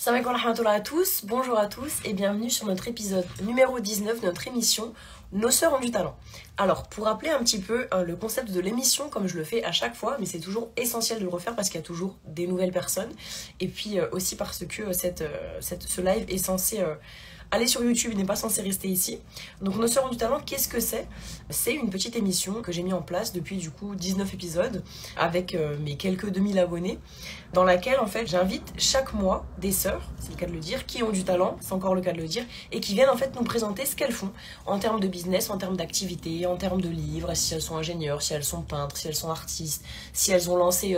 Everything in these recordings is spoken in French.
Salam alaikum wa rahmatullah à tous, bonjour à tous et bienvenue sur notre épisode numéro 19 de notre émission Nos sœurs ont du talent. Alors, pour rappeler un petit peu le concept de l'émission, comme je le fais à chaque fois, mais c'est toujours essentiel de le refaire parce qu'il y a toujours des nouvelles personnes et puis aussi parce que ce live est censé aller sur YouTube, il n'est pas censé rester ici. Donc Nos sœurs ont du talent, qu'est-ce que c'est? C'est une petite émission que j'ai mis en place depuis du coup 19 épisodes avec mes quelques 2000 abonnés, dans laquelle en fait j'invite chaque mois des sœurs, c'est le cas de le dire, qui ont du talent, c'est encore le cas de le dire, et qui viennent en fait nous présenter ce qu'elles font en termes de business, en termes d'activité, en termes de livres, si elles sont ingénieures, si elles sont peintres, si elles sont artistes, si elles ont lancé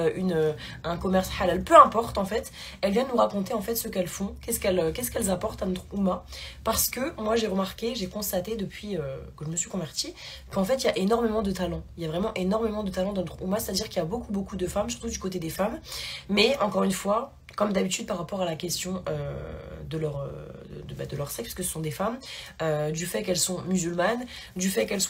un commerce halal, peu importe en fait, elles viennent nous raconter en fait ce qu'elles font, qu'est-ce qu'elles apportent à notre Oumma, parce que moi j'ai remarqué, j'ai constaté depuis que je me suis convertie, qu'en fait il y a énormément de talent, il y a vraiment énormément de talent dans notre Oumma, c'est-à-dire qu'il y a beaucoup de femmes, surtout du côté des femmes, mais encore une fois, comme d'habitude par rapport à la question de leur sexe, parce que ce sont des femmes, du fait qu'elles sont musulmanes, du fait qu'elles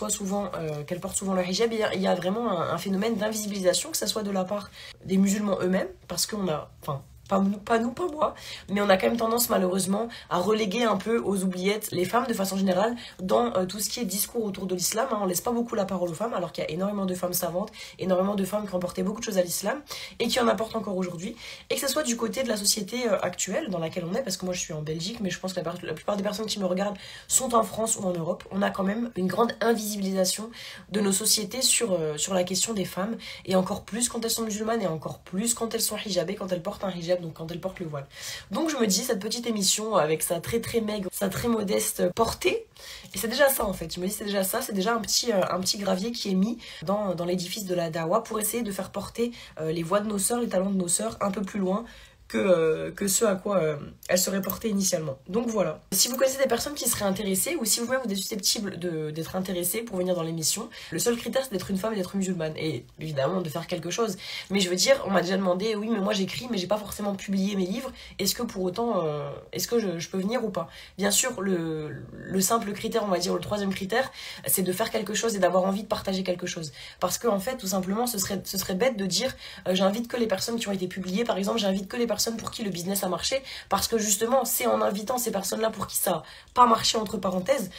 qu'elles portent souvent le hijab, il y a vraiment un phénomène d'invisibilisation, que ce soit de la part des musulmans eux-mêmes, parce qu'on a, enfin, pas nous, pas moi, mais on a quand même tendance malheureusement à reléguer un peu aux oubliettes les femmes de façon générale dans tout ce qui est discours autour de l'islam, hein. On laisse pas beaucoup la parole aux femmes alors qu'il y a énormément de femmes savantes, énormément de femmes qui ont apporté beaucoup de choses à l'islam et qui en apportent encore aujourd'hui, et que ce soit du côté de la société actuelle dans laquelle on est, parce que moi je suis en Belgique mais je pense que la plupart des personnes qui me regardent sont en France ou en Europe, on a quand même une grande invisibilisation de nos sociétés sur la question des femmes, et encore plus quand elles sont musulmanes et encore plus quand elles sont hijabées, quand elles portent un hijab, donc quand elle porte le voile. Donc je me dis, cette petite émission avec sa très maigre, sa très modeste portée, et c'est déjà ça en fait, je me dis c'est déjà ça, c'est déjà un petit gravier qui est mis dans l'édifice de la dawa pour essayer de faire porter les voix de nos sœurs, les talents de nos sœurs un peu plus loin que ce à quoi elles seraient portées initialement. Donc voilà. Si vous connaissez des personnes qui seraient intéressées, ou si vous-même vous êtes susceptible d'être intéressé pour venir dans l'émission, le seul critère c'est d'être une femme et d'être musulmane, et évidemment de faire quelque chose. Mais je veux dire, on m'a déjà demandé, oui mais moi j'écris mais j'ai pas forcément publié mes livres, est-ce que pour autant, est-ce que je peux venir ou pas? Bien sûr, le simple critère, on va dire le troisième critère, c'est de faire quelque chose et d'avoir envie de partager quelque chose. Parce que en fait, tout simplement, ce serait bête de dire, j'invite que les personnes qui ont été publiées, par exemple, j'invite que les personnes pour qui le business a marché, parce que justement c'est en invitant ces personnes-là pour qui ça n'a pas marché entre parenthèses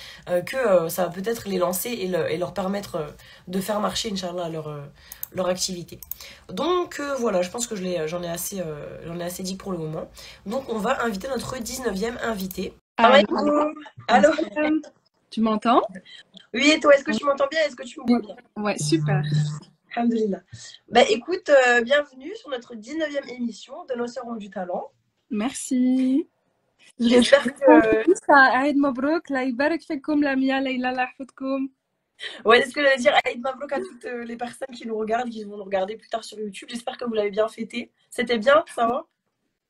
que ça va peut-être les lancer et leur permettre de faire marcher, Inch'Allah, leur activité. Donc voilà, je pense que j'en ai assez dit pour le moment. Donc on va inviter notre 19e invité. Allô, Allô. tu m'entends? Oui, et toi, est-ce que tu m'entends bien? Est-ce que tu me vois bien? Ouais, super. Alhamdulillah. Bah écoute, bienvenue sur notre 19e émission de Nos sœurs ont du talent. Merci. J'espère que... عيد مبروك لا يبارك فيكم لميا ليلى لا يحفظكم. Ouais, c'est ce que j'allais dire. Aïd Mabrouk à toutes les personnes qui nous regardent, qui vont nous regarder plus tard sur YouTube. J'espère que vous l'avez bien fêté. C'était bien, ça va?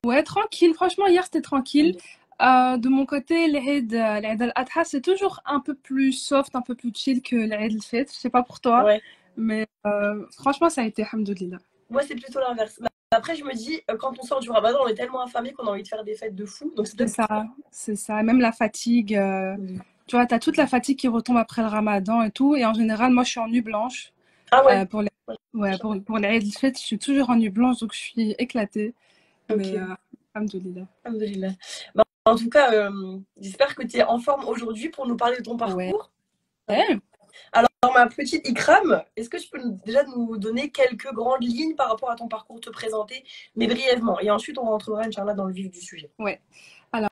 Ouais, tranquille. Franchement, hier, c'était tranquille. De mon côté, l'Aïd al-Adha, c'est toujours un peu plus soft, un peu plus chill que l'Aïd al-Fitr. Je sais pas pour toi, Ouais. mais franchement, ça a été, alhamdoulilah. Moi, c'est plutôt l'inverse. Après, je me dis, quand on sort du Ramadan, on est tellement affamé qu'on a envie de faire des fêtes de fou. Donc, c'est C'est ça. Même la fatigue. Tu vois, t'as toute la fatigue qui retombe après le Ramadan et tout. Et en général, moi, je suis en nuit blanche. Ah ouais. Pour les, ouais, pour les Eid al-Fitr, je suis toujours en nuit blanche, donc je suis éclatée. Okay. Mais alhamdoulilah. Alhamdulillah. Bah, en tout cas, j'espère que tu es en forme aujourd'hui pour nous parler de ton parcours. Ouais. Alors, ma petite Ikram, est-ce que tu peux déjà nous donner quelques grandes lignes par rapport à ton parcours, te présenter, mais brièvement. Et ensuite, on rentrera, Inch'Allah, dans le vif du sujet. Ouais. Alors,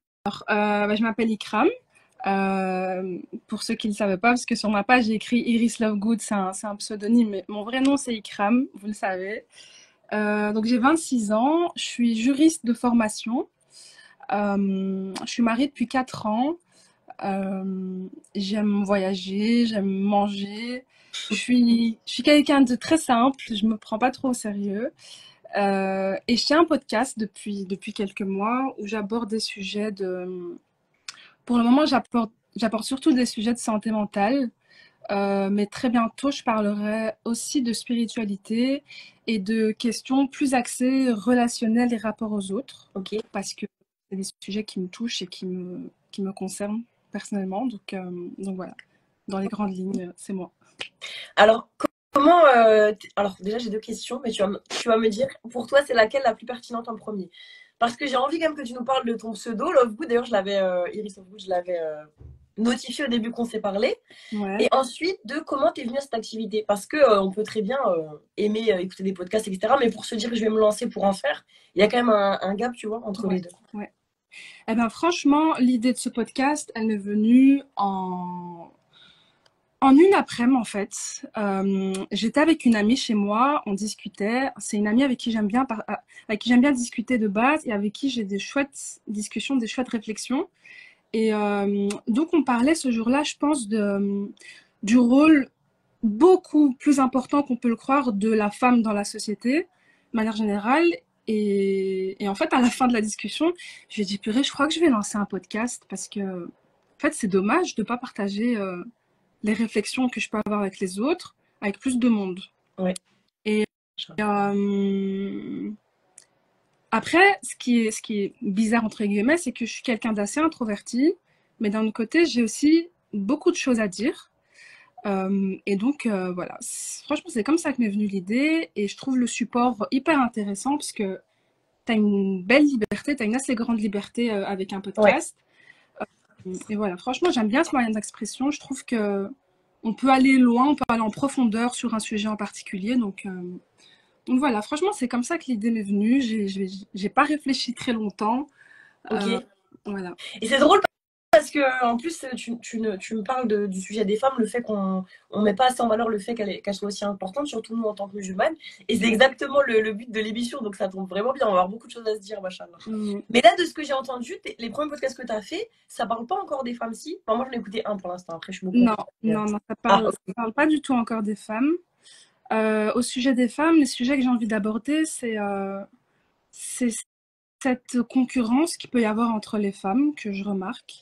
je m'appelle Ikram. Pour ceux qui ne le savaient pas, parce que sur ma page, j'ai écrit Iris Lovegood, c'est un pseudonyme, mais mon vrai nom, c'est Ikram, vous le savez. Donc, j'ai 26 ans, je suis juriste de formation. Je suis mariée depuis 4 ans. J'aime voyager, j'aime manger. Je suis quelqu'un de très simple, je me prends pas trop au sérieux. Et j'ai un podcast depuis quelques mois où j'aborde des sujets de... Pour le moment, j'apporte surtout des sujets de santé mentale. Mais très bientôt, je parlerai aussi de spiritualité et de questions plus axées relationnelles et rapport aux autres. Ok. Parce que c'est des sujets qui me touchent et qui me concernent personnellement. Donc voilà, dans les grandes lignes, c'est moi. Alors, comment... alors, déjà, j'ai deux questions, mais tu vas me dire, pour toi, c'est laquelle la plus pertinente en premier? parce que j'ai envie quand même que tu nous parles de ton pseudo, Lovegood. D'ailleurs, Iris Lovegood, je l'avais notifié au début qu'on s'est parlé. Ouais. Et ensuite, de comment t'es venue à cette activité. Parce que on peut très bien aimer écouter des podcasts, etc. Mais pour se dire que je vais me lancer pour en faire, il y a quand même un gap, tu vois, entre Ouais. les deux. Ouais. Eh ben, franchement, l'idée de ce podcast, elle est venue en une après-midi, en fait. J'étais avec une amie chez moi, on discutait. C'est une amie avec qui j'aime bien, avec qui j'aime bien discuter de base et avec qui j'ai des chouettes discussions, des chouettes réflexions. Et donc, on parlait ce jour-là, je pense, du rôle beaucoup plus important qu'on peut le croire de la femme dans la société, de manière générale. Et en fait, à la fin de la discussion, je lui ai dit, purée, je crois que je vais lancer un podcast parce que, en fait, c'est dommage de ne pas partager les réflexions que je peux avoir avec les autres, avec plus de monde. Ouais. Et après, ce qui est bizarre, entre guillemets, c'est que je suis quelqu'un d'assez introverti, mais d'un autre côté, j'ai aussi beaucoup de choses à dire. Et donc, voilà. Franchement, c'est comme ça que m'est venue l'idée. Et je trouve le support hyper intéressant parce que tu as une belle liberté, tu as une assez grande liberté avec un Ouais. podcast. Et voilà, franchement, j'aime bien ce moyen d'expression. Je trouve que on peut aller loin, on peut aller en profondeur sur un sujet en particulier. Donc voilà, franchement, c'est comme ça que l'idée m'est venue. J'ai pas réfléchi très longtemps. Ok. Voilà. Et c'est drôle parce que en plus, tu me parles du sujet des femmes, le fait qu'on ne met pas assez en valeur le fait qu'elles soient aussi importantes, surtout nous en tant que musulmanes. Et c'est exactement le but de l'émission, donc ça tombe vraiment bien. On va avoir beaucoup de choses à se dire, machallah. Mais là, de ce que j'ai entendu, les premiers podcasts que tu as fait, ça parle pas encore des femmes, si. Enfin, moi, j'en ai écouté un pour l'instant, après, je suis beaucoup. Non, non, non, Ah, ça parle pas du tout encore des femmes. Au sujet des femmes, les sujets que j'ai envie d'aborder, c'est cette concurrence qu'il peut y avoir entre les femmes que je remarque.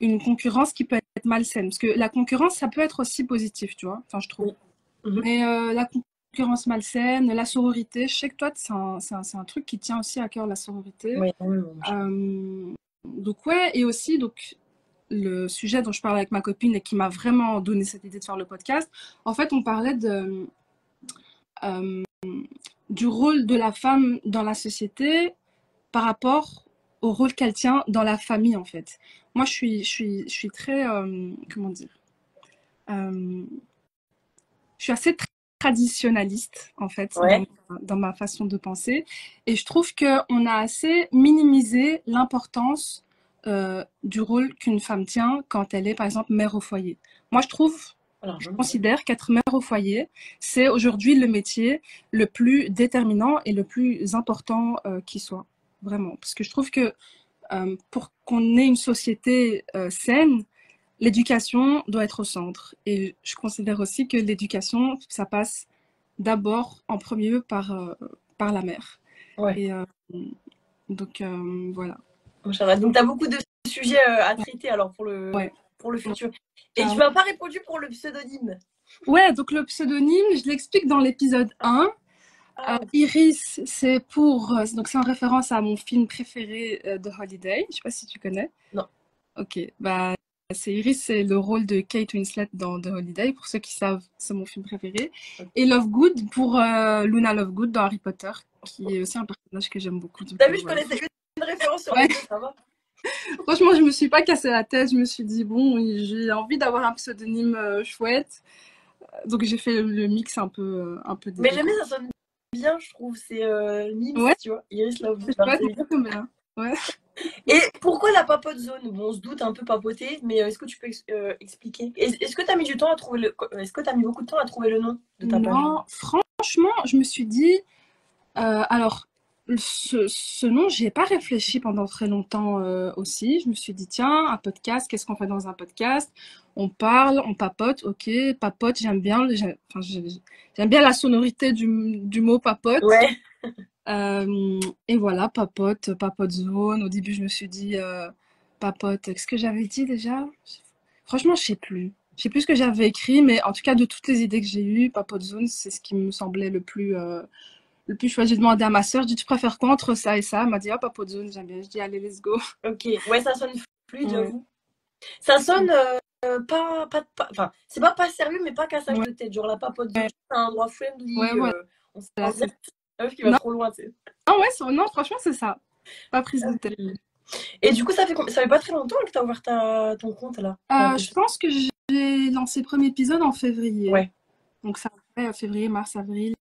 Une concurrence qui peut être malsaine. Parce que la concurrence, ça peut être aussi positif, tu vois. Enfin, je trouve. Mais la concurrence malsaine, la sororité, je sais que toi, c'est un truc qui tient aussi à cœur, la sororité. oui, Donc, ouais, et aussi, donc, le sujet dont je parlais avec ma copine et qui m'a vraiment donné cette idée de faire le podcast, en fait, on parlait euh, du rôle de la femme dans la société par rapport au rôle qu'elle tient dans la famille, en fait. Moi, je suis très, comment dire, euh, je suis assez traditionnaliste, en fait, ouais. dans ma façon de penser. Et je trouve qu'on a assez minimisé l'importance du rôle qu'une femme tient quand elle est, par exemple, mère au foyer. Moi, je considère qu'être mère au foyer, c'est aujourd'hui le métier le plus déterminant et le plus important qui soit. Vraiment. Parce que je trouve que pour qu'on ait une société saine, l'éducation doit être au centre. Et je considère aussi que l'éducation, ça passe d'abord, en premier lieu, par la mère. Ouais. Et donc, voilà. Donc, tu as beaucoup de sujets à traiter alors Ouais. pour le futur. Et tu m'as pas répondu pour le pseudonyme. Ouais, donc le pseudonyme, je l'explique dans l'épisode 1. Iris, c'est donc c'est en référence à mon film préféré de Holiday. Je sais pas si tu connais. Non. Ok, bah c'est Iris, c'est le rôle de Kate Winslet dans The Holiday. Pour ceux qui savent, c'est mon film préféré. Okay. Et Lovegood pour Luna Lovegood dans Harry Potter, qui est aussi un personnage que j'aime beaucoup. T'as vu, je connaissais une référence sur les deux, ça va. Franchement, je me suis pas cassé la tête. Je me suis dit bon, j'ai envie d'avoir un pseudonyme chouette. Donc j'ai fait le mix un peu des Mais jamais ça sonne bien, je trouve. C'est Mims, ouais. Tu vois. Iris Lovegood. C'est bien. Ouais. Et pourquoi la papote zone? Bon, on se doute un peu papoter, mais est-ce que tu peux expliquer? Est-ce que tu as mis du temps à trouver est-ce que tu as mis beaucoup de temps à trouver le nom de ta page? Non, franchement, je me suis dit alors ce nom, j'y ai pas réfléchi pendant très longtemps aussi. Je me suis dit tiens, un podcast, qu'est-ce qu'on fait dans un podcast? On parle, on papote, ok, papote, j'aime bien la sonorité du mot papote. Ouais. Et voilà, papote zone. Au début, je me suis dit papote. Qu'est-ce que j'avais dit déjà? Franchement, je sais plus. Je sais plus ce que j'avais écrit, mais en tout cas, de toutes les idées que j'ai eues, papote zone, c'est ce qui me semblait le plus chouette. J'ai demandé à ma soeur, je dis tu préfères quoi entre ça et ça? Elle m'a dit papote zone, j'aime bien. Je dis allez, let's go. Ok, ouais, ça sonne fluide, j'avoue. Ça sonne pas, enfin, c'est pas sérieux, mais pas cassage de tête. Genre la papote zone, c'est un endroit friendly. Ouais, voilà. On se passe qui va trop loin, tu sais. Ah ouais, non, franchement, c'est ça. Pas prise Ah de tête. oui. Et du coup, ça fait pas très longtemps que t'as ouvert ton compte là. Enfin, Je pense que j'ai lancé le premier épisode en février. Ouais, Donc ça fait février, mars, avril.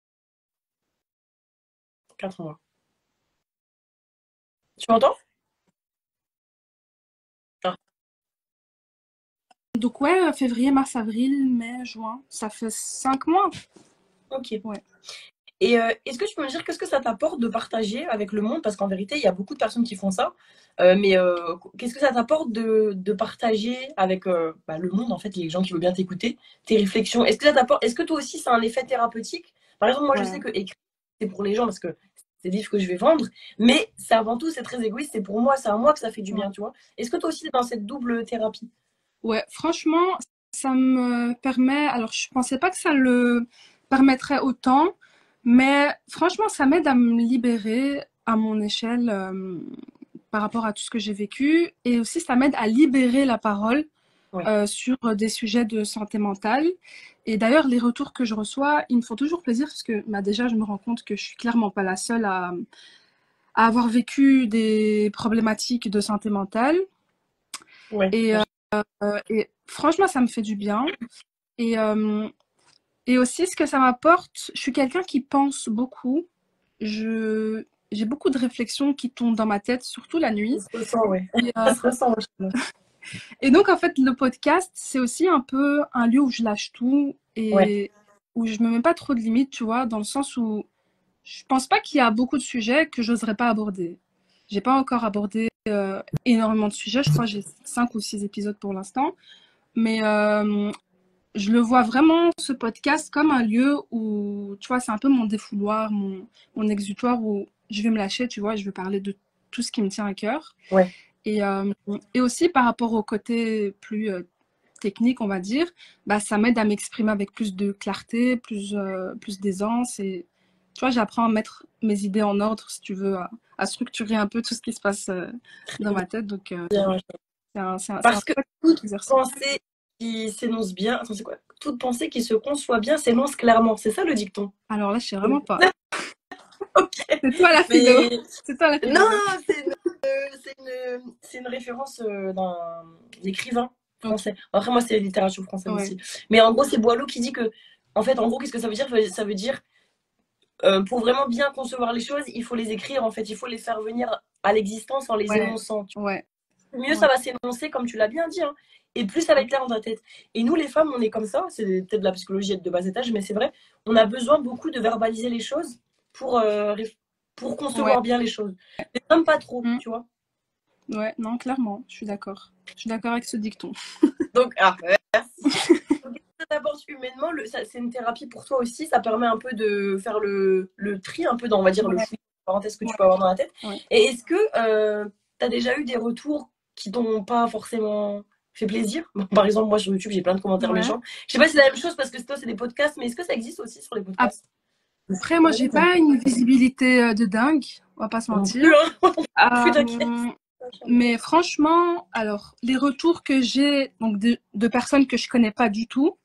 4 mois. Tu m'entends? Ah, Donc ouais, février, mars, avril, mai, juin. Ça fait 5 mois. ok. Ouais. Et est-ce que tu peux me dire qu'est-ce que ça t'apporte de partager avec le monde? Parce qu'en vérité, il y a beaucoup de personnes qui font ça. Mais qu'est-ce que ça t'apporte de partager avec bah, le monde, en fait, les gens qui veulent bien t'écouter, tes réflexions? Est-ce que ça t'apporte, est-ce que toi aussi, c'est un effet thérapeutique? Par exemple, moi, je sais Ouais. que écrire, c'est pour les gens parce que c'est des livres que je vais vendre, mais c'est avant tout, c'est très égoïste, c'est pour moi, c'est à moi que ça fait du Ouais. bien, tu vois. Est-ce que toi aussi, t'es dans cette double thérapie? Ouais, franchement, ça me permet. Alors, je pensais pas que ça le permettrait autant, mais franchement, ça m'aide à me libérer à mon échelle par rapport à tout ce que j'ai vécu, et aussi ça m'aide à libérer la parole Ouais. sur des sujets de santé mentale. Et d'ailleurs, les retours que je reçois, ils me font toujours plaisir parce que bah, déjà, je me rends compte que je suis clairement pas la seule à avoir vécu des problématiques de santé mentale. Ouais. Et, et franchement, ça me fait du bien. Et, euh, et aussi, ce que ça m'apporte, je suis quelqu'un qui pense beaucoup. J'ai beaucoup de réflexions qui tombent dans ma tête, surtout la nuit. Ça se ressent, ouais. Et, Ça se ressent, ouais, je trouve. et donc, en fait, le podcast, c'est aussi un peu un lieu où je lâche tout Ouais. et où je me mets pas trop de limites, tu vois, dans le sens où je pense pas qu'il y a beaucoup de sujets que j'oserais pas aborder. J'ai pas encore abordé énormément de sujets. Je crois que j'ai 5 ou 6 épisodes pour l'instant. Mais je le vois vraiment, ce podcast, comme un lieu où, tu vois, c'est un peu mon défouloir, mon exutoire où je vais me lâcher, tu vois, je vais parler de tout ce qui me tient à cœur. Ouais. Et, euh, et aussi par rapport au côté plus technique, on va dire, bah, ça m'aide à m'exprimer avec plus de clarté, plus d'aisance. Et tu vois, j'apprends à mettre mes idées en ordre, si tu veux, à structurer un peu tout ce qui se passe dans ma tête. Donc, Bien, ouais. c'est un Parce que chouette toute exercice. pensée qui s'énonce bien, attends, c'est quoi? Toute pensée qui se conçoit bien s'énonce clairement. C'est ça le dicton. Alors là, je sais vraiment pas. Ok. C'est toi la philo. Mais C'est toi la non, philosophe. c'est une référence d'un écrivain Ok, français. Après, moi, c'est littérature française ouais, aussi. Mais en gros, c'est Boileau qui dit que, en fait, en gros, qu'est-ce que ça veut dire? Ça veut dire, pour vraiment bien concevoir les choses, il faut les écrire, en fait. Il faut les faire venir à l'existence en les ouais, énonçant. ouais, Mieux ouais, ça va s'énoncer, comme tu l'as bien dit, hein, et plus ça va être clair dans ta tête. Et nous, les femmes, on est comme ça, c'est peut-être de la psychologie de bas étage, mais c'est vrai, on a besoin beaucoup de verbaliser les choses pour, pour ouais, concevoir bien les choses. Les hommes, pas trop, mm, tu vois. ouais, non, clairement, je suis d'accord. Je suis d'accord avec ce dicton. Donc, ah, ouais, merci. Donc, ça t'apporte humainement, c'est une thérapie pour toi aussi, ça permet un peu de faire le tri, un peu dans, on va dire, le Ouais, fou, parenthèse que tu ouais, peux avoir dans la tête. ouais. Et est-ce que tu as déjà eu des retours qui t'ont pas forcément fait plaisir? Bon, par exemple, moi sur YouTube, j'ai plein de commentaires Ouais. méchants. Je sais pas si c'est la même chose parce que toi, c'est des podcasts, mais est-ce que ça existe aussi sur les podcasts? Après, moi, j'ai Ouais, pas une visibilité de dingue, on va pas se non mentir. plus, hein. Plus t'inquiète. Euh, mais franchement, alors, les retours que j'ai, donc de personnes que je connais pas du tout,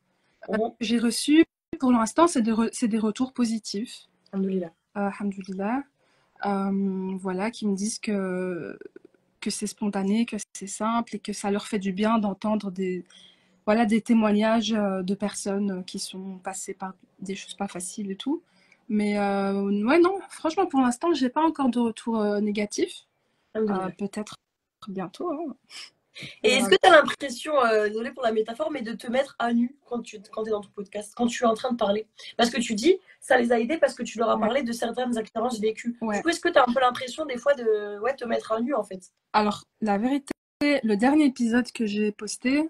Mhm. que j'ai reçus, pour l'instant, c'est des retours positifs. Alhamdoulilah. Alhamdoulilah. Voilà, qui me disent que c'est spontané, que c'est simple et que ça leur fait du bien d'entendre voilà, des témoignages de personnes qui sont passées par des choses pas faciles et tout. Mais ouais, non, franchement, pour l'instant, j'ai pas encore de retour négatif. Alhamdoulilah. Peut-être bientôt, hein. Et On est-ce verra que bien. tu as l'impression, désolée pour la métaphore, mais de te mettre à nu quand tu es dans ton podcast, quand tu es en train de parler? Parce que tu dis, ça les a aidés parce que tu leur as Ouais, parlé de certaines expériences vécues. Du ouais. coup, est-ce que tu as un peu l'impression des fois de ouais, te mettre à nu en fait? Alors, la vérité, le dernier épisode que j'ai posté,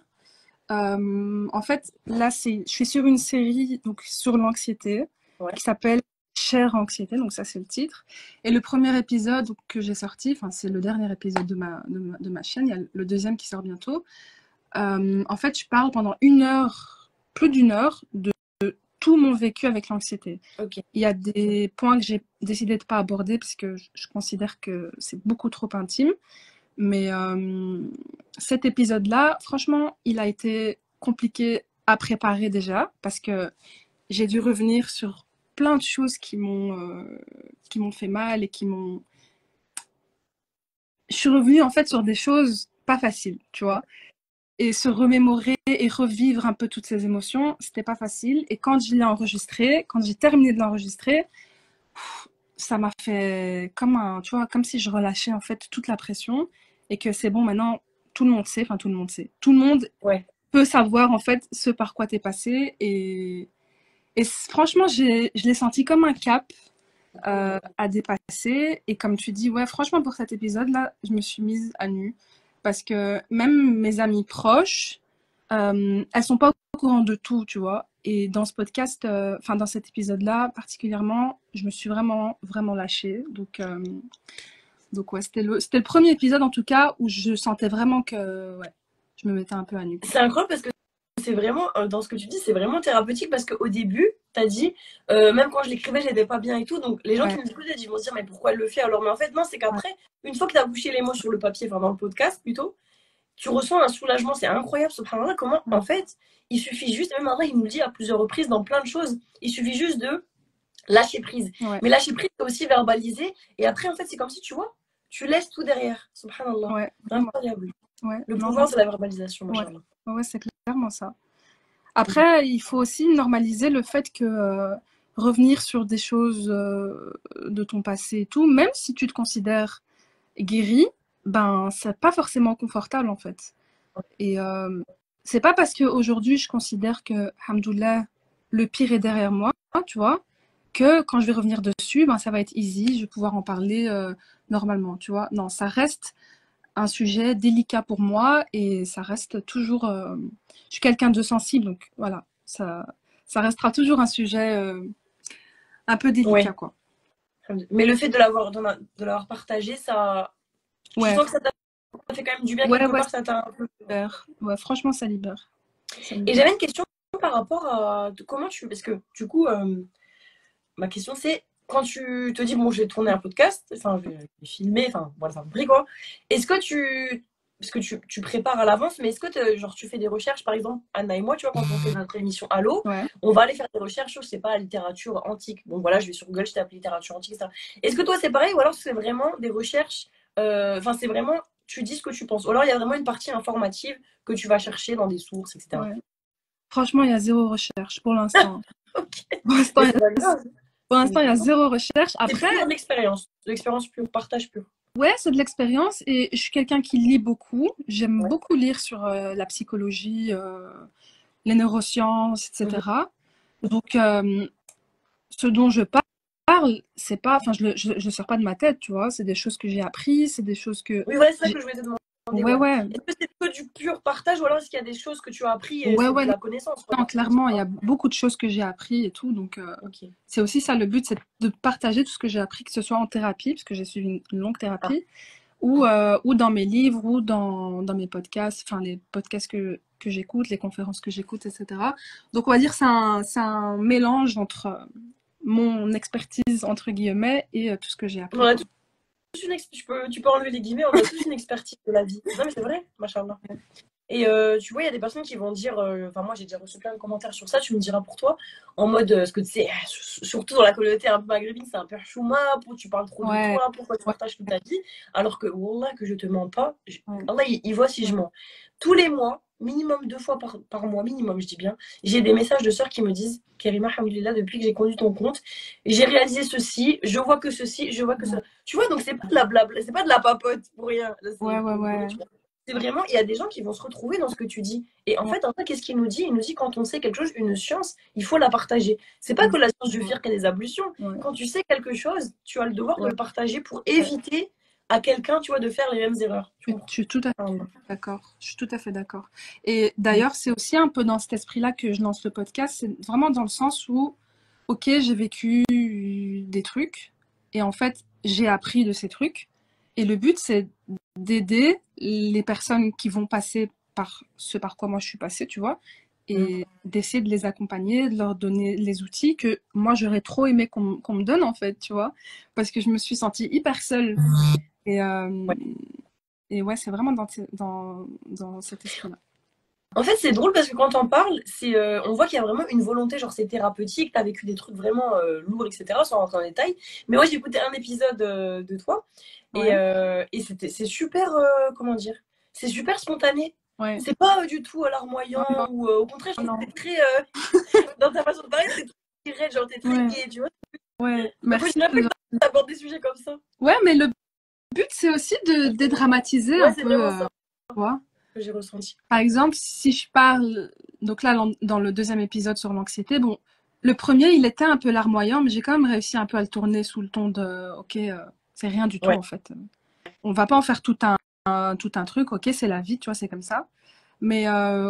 en fait, là, je suis sur une série donc, sur l'anxiété Ouais, qui s'appelle Chère Anxiété, donc ça c'est le titre. Et le premier épisode donc, que j'ai sorti, enfin c'est le dernier épisode de ma chaîne, il y a le deuxième qui sort bientôt. En fait, je parle pendant 1 heure, plus d'1 heure, de tout mon vécu avec l'anxiété. ok. Il y a des points que j'ai décidé de ne pas aborder parce que je considère que c'est beaucoup trop intime. Mais cet épisode-là, franchement, il a été compliqué à préparer déjà parce que j'ai dû revenir sur plein de choses qui m'ont fait mal et je suis revenue en fait sur des choses pas faciles, tu vois. Et se remémorer et revivre un peu toutes ces émotions, c'était pas facile. Et quand je l'ai enregistré, quand j'ai terminé de l'enregistrer, ça m'a fait comme un, tu vois, comme si je relâchais en fait toute la pression et que c'est bon maintenant, tout le monde sait, enfin tout le monde sait, tout le monde Ouais. peut savoir en fait ce par quoi t'es passé et franchement je l'ai senti comme un cap à dépasser et comme tu dis ouais franchement pour cet épisode là je me suis mise à nu parce que même mes amies proches elles sont pas au courant de tout tu vois et dans ce podcast enfin dans cet épisode là particulièrement je me suis vraiment lâchée donc ouais c'était le premier épisode en tout cas où je sentais vraiment que ouais je me mettais un peu à nu quoi. C'est incroyable parce que c'est vraiment, dans ce que tu dis, c'est vraiment thérapeutique parce qu'au début, t'as dit, même quand je l'écrivais, j'étais pas bien et tout. Donc les gens qui Ouais, me écoutent, ils vont se dire, mais pourquoi elle le fait alors? Mais en fait, non, c'est ouais, qu'après, une fois que t'as bouché les mots sur le papier, enfin dans le podcast plutôt, tu ressens un soulagement. C'est incroyable, subhanallah, comment, en ouais, fait, il suffit juste, même Allah, il nous le dit à plusieurs reprises dans plein de choses, il suffit juste de lâcher prise. ouais, Mais lâcher prise, c'est aussi verbaliser. Et après, en fait, c'est comme si, tu vois, tu laisses tout derrière, subhanallah. ouais, C'est vraiment, incroyable. ouais, Le non, pouvoir de la verbalisation, ouais, machallah. ouais, c'est clairement ça. Après, il faut aussi normaliser le fait que revenir sur des choses de ton passé et tout, même si tu te considères guéri, ben c'est pas forcément confortable en fait. Et c'est pas parce qu'aujourd'hui je considère que, hamdoulilah, le pire est derrière moi, tu vois, que quand je vais revenir dessus, ben ça va être easy, je vais pouvoir en parler normalement, tu vois. Non, ça reste un sujet délicat pour moi et ça reste toujours. Je suis quelqu'un de sensible, donc voilà, ça restera toujours un sujet un peu délicat, Ouais. quoi. Mais le fait de l'avoir partagé, ça, tu Ouais, sens que ça t'a fait quand même du bien ouais, quelque ouais, part, ça ça t'a un peu. libère. Ouais, franchement, ça libère. Ça Et libère. j'avais une question par rapport à comment tu, parce que du coup, ma question c'est quand tu te dis bon, je vais tourner un podcast, enfin, je vais filmer, enfin, voilà, ça compris quoi. Est-ce que parce que tu prépares à l'avance, mais est-ce que genre tu fais des recherches, par exemple, Anna et moi, tu vois, quand on fait notre émission Allo, Ouais. on va aller faire des recherches sur, je sais pas, la littérature antique. Bon, voilà, je vais sur Google, je tape littérature antique, etc. Est-ce que toi c'est pareil, ou alors c'est vraiment des recherches, enfin, c'est vraiment, tu dis ce que tu penses, ou alors il y a vraiment une partie informative que tu vas chercher dans des sources, etc. Ouais. Franchement, il y a zéro recherche pour l'instant. Ok, Pour l'instant, mais il y c'est a, pas grave. pour l'instant, il y a zéro recherche. C'est Après, pure de l'expérience pure, partage pur. ouais, c'est de l'expérience et je suis quelqu'un qui lit beaucoup. J'aime Ouais. beaucoup lire sur la psychologie, les neurosciences, Mhm. etc. Donc, ce dont je parle, c'est pas, enfin, je le sors pas de ma tête, tu vois. C'est des choses que j'ai appris, c'est des choses que Oui, voilà, c'est ça j'ai. que je voulais te demander, Ouais, ouais. ouais, Est-ce que c'est que du pur partage ou alors est-ce qu'il y a des choses que tu as appris et ouais, c'est de ouais. la connaissance, quoi, Non, genre, tu me dis clairement, il y pas. a beaucoup de choses que j'ai appris et tout. Donc, Ok. c'est aussi ça le but, c'est de partager tout ce que j'ai appris, que ce soit en thérapie, parce que j'ai suivi une longue Ah, thérapie, ou dans mes livres, ou dans mes podcasts, enfin, les podcasts que j'écoute, les conférences que j'écoute, etc. Donc, on va dire c'est un mélange entre mon expertise, entre guillemets, et tout ce que j'ai on appris, a quoi. tous tu peux enlever les guillemets, on a tous une expertise de la vie. Non, mais c'est vrai, machallah. Et tu vois, il y a des personnes qui vont dire, enfin moi j'ai déjà reçu plein de commentaires sur ça, tu me diras pour toi, en mode, ce que tu sais, surtout dans la communauté un peu maghrébine, c'est un peu chouma, pour tu parles trop de Ouais, toi, pourquoi tu ouais, partages toute ta vie, alors que, Wallah, que je te mens pas, ouais. Allah, il voit si je mens. Tous les mois, minimum 2 fois par mois, minimum, je dis bien, j'ai des messages de sœurs qui me disent, Kerima, alhamdoulilah, depuis que j'ai conduit ton compte, j'ai réalisé ceci, je vois que ceci, je vois que ça. Tu vois, donc c'est pas de la blabla, c'est pas de la papote pour rien, là, c'est Ouais, ouais, pour vrai, ouais. tu vois. C'est vraiment, il y a des gens qui vont se retrouver dans ce que tu dis. Et en Ouais, fait, qu'est-ce qu'il nous dit? Il nous dit quand on sait quelque chose, une science, il faut la partager. C'est pas que la science du exactement. fiqh et des ablutions. Ouais, Quand tu sais quelque chose, tu as le devoir de ouais, le partager pour ouais. éviter à quelqu'un, tu vois, de faire les mêmes erreurs. Tu Je comprends? suis tout à fait Enfin, d'accord. Je suis tout à fait d'accord. Et d'ailleurs, c'est aussi un peu dans cet esprit-là que je lance le podcast. C'est vraiment dans le sens où, ok, j'ai vécu des trucs et en fait, j'ai appris de ces trucs. Et le but, c'est d'aider les personnes qui vont passer par ce par quoi moi je suis passée, tu vois, et d'essayer de les accompagner, de leur donner les outils que moi j'aurais trop aimé qu'on me donne en fait, tu vois, parce que je me suis sentie hyper seule. Et, ouais. et ouais, c'est vraiment dans cet esprit-là. En fait, c'est drôle parce que quand t'en parles, on voit qu'il y a vraiment une volonté, genre c'est thérapeutique, t'as vécu des trucs vraiment lourds, etc., sans rentrer en détail. Mais moi, j'ai écouté un épisode de toi Ouais, et c'est super, comment dire, c'est super spontané. ouais. C'est pas du tout Non, alarmoyant non, ou au contraire, je trouve que non. t'es très, dans ta façon de parler, t'es très direct, genre t'es très Ouais, gay, tu vois. ouais. Donc, Merci. je rappelle que t'abordes des sujets comme ça. Ouais, mais le but, c'est aussi de dédramatiser Ouais, un c'est peu, vraiment ça tu vois. que j'ai ressenti. Par exemple, si je parle, donc là, dans le deuxième épisode sur l'anxiété, bon, le premier, il était un peu larmoyant, mais j'ai quand même réussi un peu à le tourner sous le ton de, ok, c'est rien du tout, Ouais. en fait. On va pas en faire tout un truc, ok, c'est la vie, tu vois, c'est comme ça. Mais